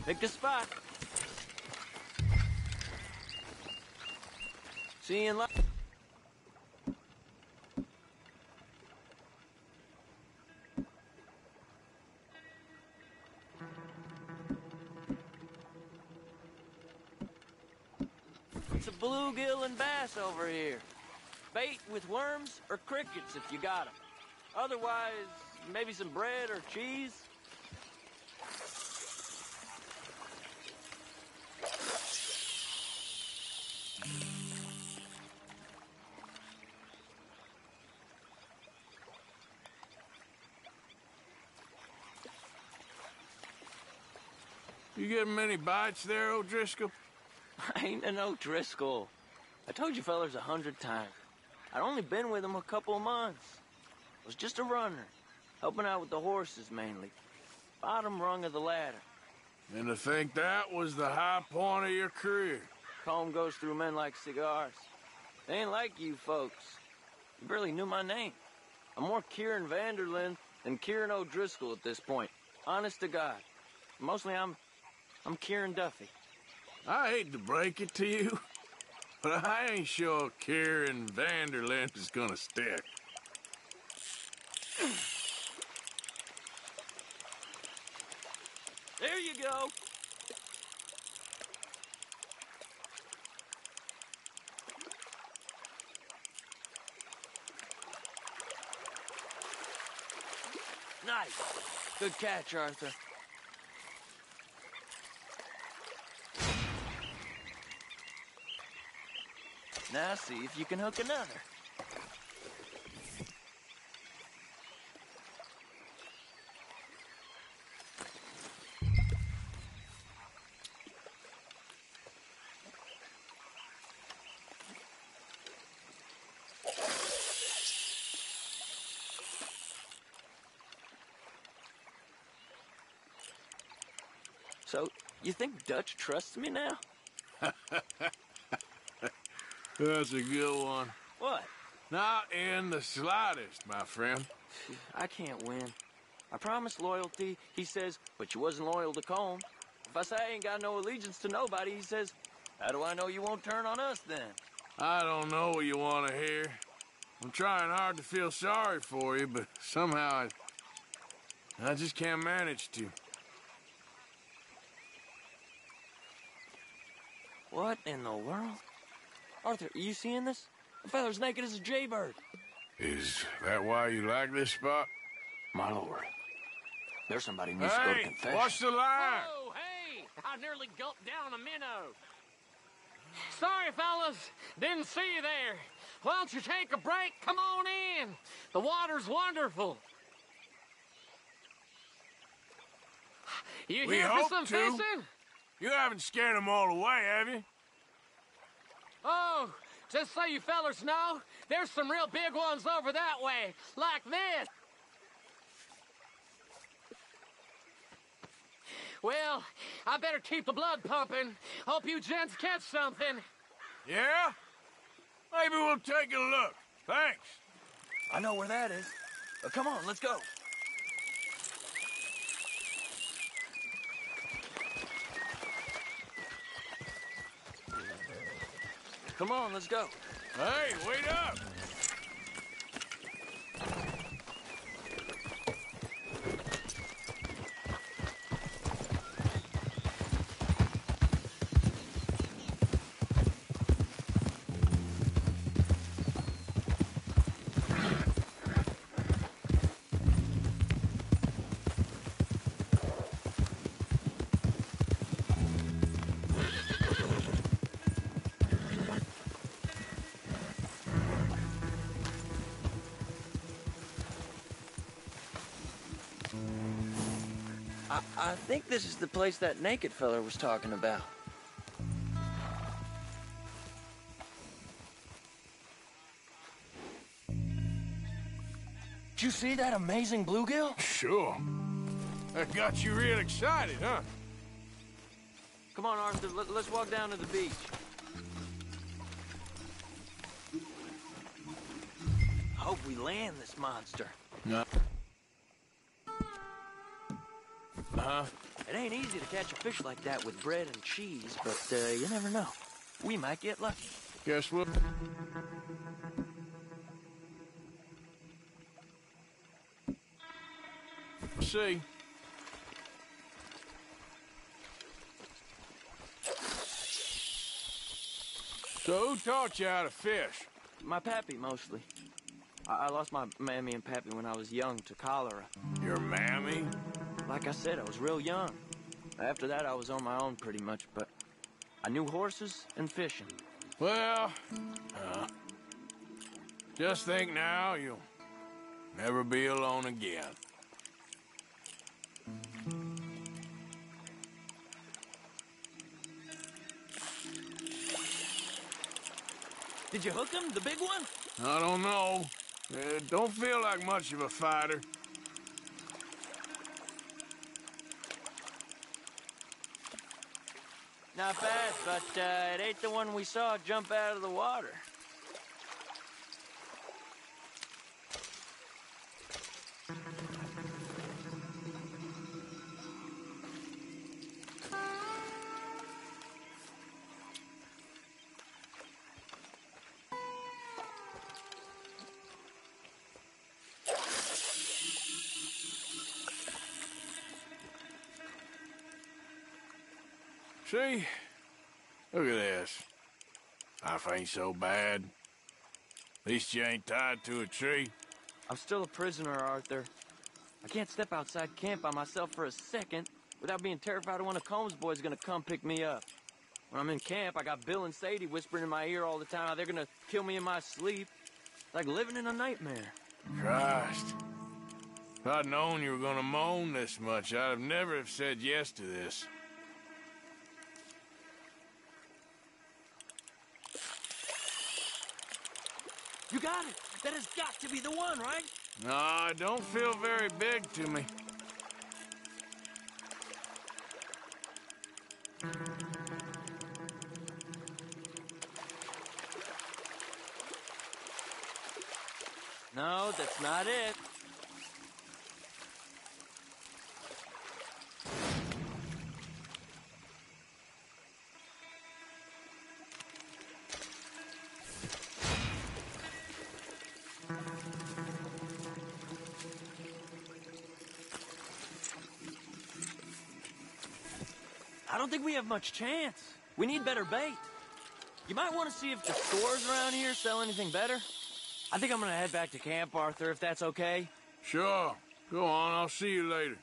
Pick a spot. See you in luck. It's a bluegill and bass over here. Bait with worms or crickets if you got 'em. Otherwise, maybe some bread or cheese. You getting many bites there, O'Driscoll? I ain't an O'Driscoll. I told you fellers 100 times. I'd only been with him a couple of months. I was just a runner, helping out with the horses mainly. Bottom rung of the ladder. And to think that was the high point of your career. Comb goes through men like cigars. They ain't like you folks. You barely knew my name. I'm more Kieran Vanderlyn than Kieran O'Driscoll at this point. Honest to God. Mostly I'm Kieran Duffy. I hate to break it to you, but I ain't sure Kieran Vanderlyn is gonna stick. There you go. Nice. Good catch, Arthur. Now see if you can hook another. So, you think Dutch trusts me now? That's a good one. What? Not in the slightest, my friend. I can't win. I promised loyalty, he says, but you wasn't loyal to Combe. If I say I ain't got no allegiance to nobody, he says, how do I know you won't turn on us then? I don't know what you want to hear. I'm trying hard to feel sorry for you, but somehow I just can't manage to. What in the world? Arthur, are you seeing this? The feather's naked as a jaybird. Is that why you like this spot? My lord. There's somebody needs to go to confession. Watch the line! Whoa, hey! I nearly gulped down a minnow. Sorry, fellas. Didn't see you there. Why don't you take a break? Come on in. The water's wonderful. You here for some fishing? You haven't scared them all away, have you? Oh, just so you fellers know, there's some real big ones over that way, like this. Well, I better keep the blood pumping. Hope you gents catch something. Yeah? Maybe we'll take a look. Thanks. I know where that is. Come on, let's go. Come on, let's go. Hey, wait up! I think this is the place that naked fella was talking about. Did you see that amazing bluegill? Sure. That got you real excited, huh? Come on, Arthur, let's walk down to the beach. Hope we land this monster. No. Uh-huh. It ain't easy to catch a fish like that with bread and cheese, but you never know. We might get lucky. Guess what? See. So who taught you how to fish? My pappy, mostly. I lost my mammy and pappy when I was young to cholera. Your mammy? Like I said, I was real young. After that, I was on my own pretty much, but I knew horses and fishing. Well, just think now you'll never be alone again. Did you hook him, the big one? I don't know. Don't feel like much of a fighter. Not bad, but it ain't the one we saw jump out of the water. See? Look at this. Life ain't so bad. At least you ain't tied to a tree. I'm still a prisoner, Arthur. I can't step outside camp by myself for a second without being terrified one of Combs' boys gonna come pick me up. When I'm in camp, I got Bill and Sadie whispering in my ear all the time how they're gonna kill me in my sleep. It's like living in a nightmare. Christ. If I'd known you were gonna moan this much, I'd have never have said yes to this. You got it! That has got to be the one, right? No, it don't feel very big to me. No, that's not it. I don't think we have much chance. We need better bait. You might want to see if the stores around here sell anything better. I think I'm gonna head back to camp, Arthur, if that's okay. Sure. Go on, I'll see you later.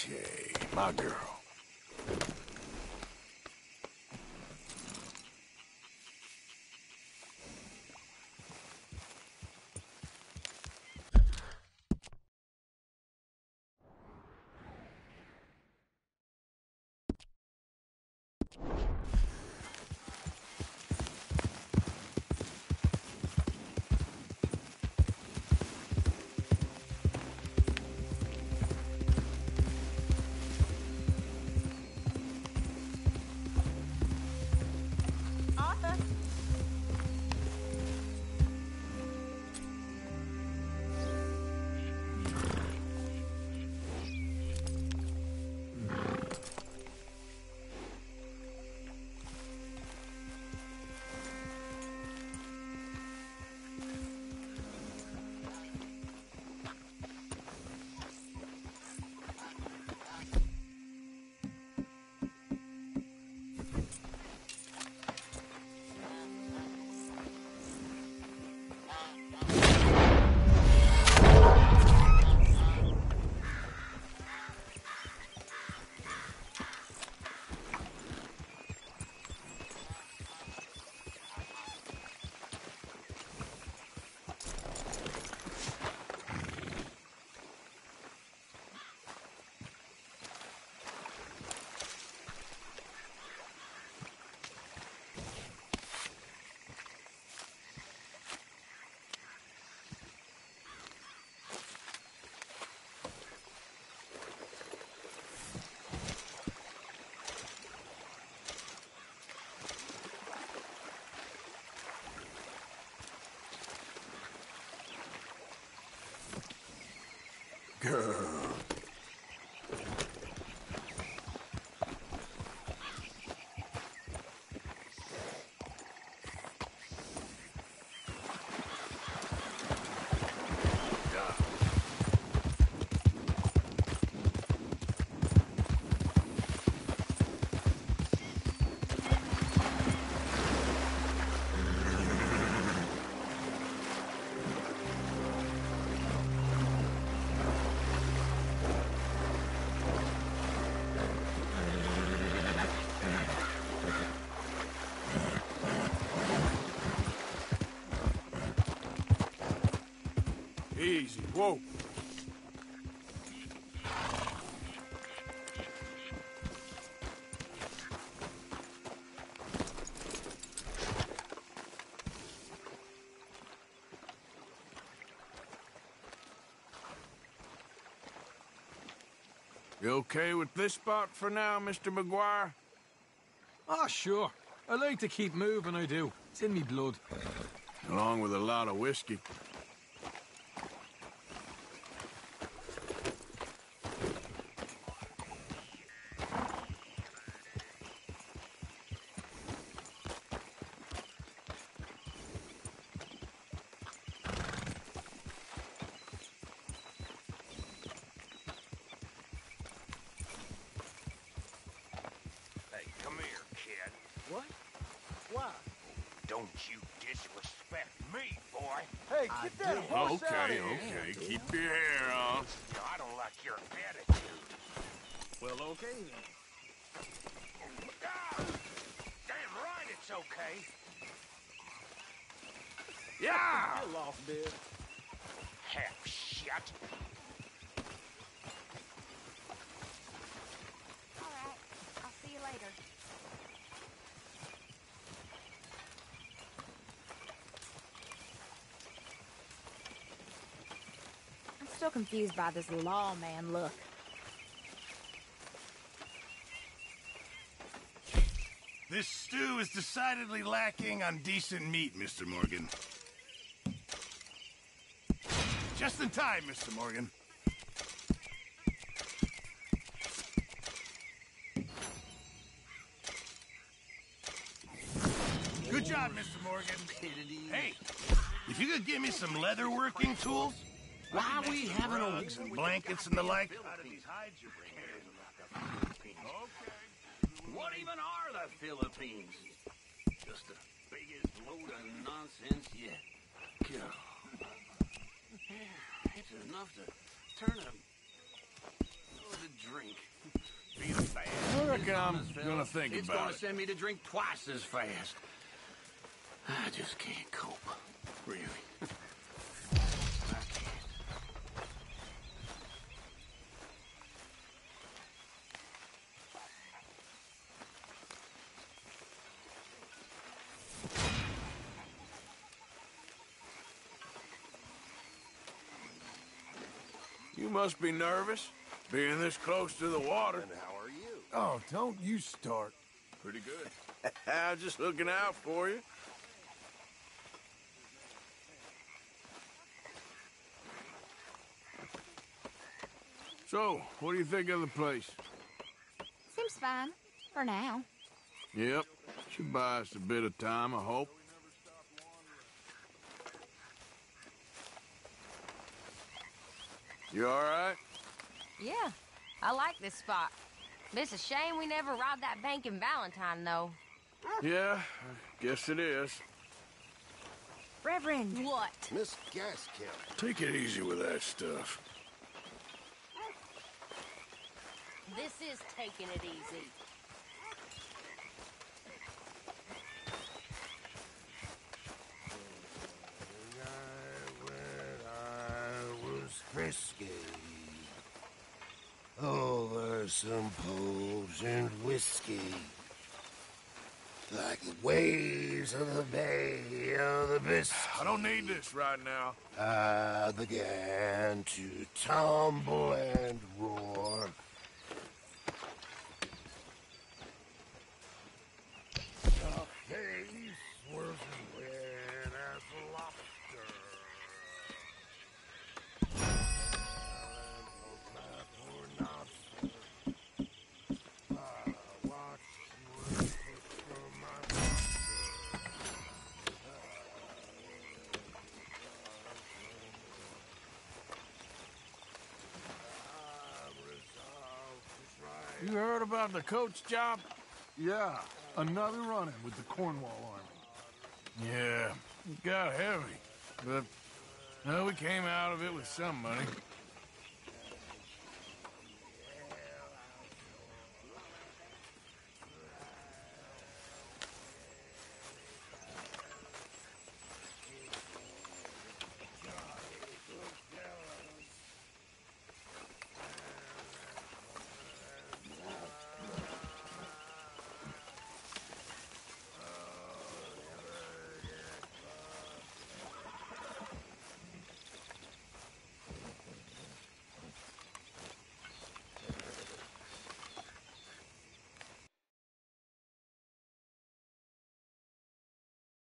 Okay, my girl. Arthur. Girl. Easy, whoa. You okay with this spot for now, Mr. McGuire? Ah, sure. I like to keep moving, I do. It's in me blood. Along with a lot of whiskey. Hey, come here, kid. What? Why? Don't you disrespect me, boy. Hey, get that horse out of here. Okay, keep your hair on. You know, I don't like your attitude. Well, okay then. Ah! Damn right it's okay. Yeah! You lost, Bill. Half shut. All right. I'll see you later. I'm still confused by this lawman look. This stew is decidedly lacking on decent meat, Mr. Morgan. Just in time, Mr. Morgan. Good job, Mr. Morgan. Hey, if you could give me some leather working tools, why we having rugs and blankets and the like? What even are the Philippines? Just the biggest load of nonsense yet. God. It's enough to turn a to drink. Be the fast. I reckon I'm gonna think It's about gonna it. send me to drink twice as fast. I just can't cope. Really. You must be nervous, being this close to the water. And how are you? Oh, don't you start. Pretty good. I'm just looking out for you. So, what do you think of the place? Seems fine. For now. Yep. Should buy us a bit of time, I hope. You all right? Yeah, I like this spot. It's a shame we never robbed that bank in Valentine, though. Yeah, I guess it is. Reverend. What? Miss Gaskill. Take it easy with that stuff. This is taking it easy. I was frisky. Over some pubs and whiskey. Like the waves of the Bay of the Biscay. I don't need this right now. I began to tumble and roar. The face was red as a lobster. You heard about the coach job? Yeah, another run-in with the Cornwall Army. Yeah, it got heavy. But, well, we came out of it with some money.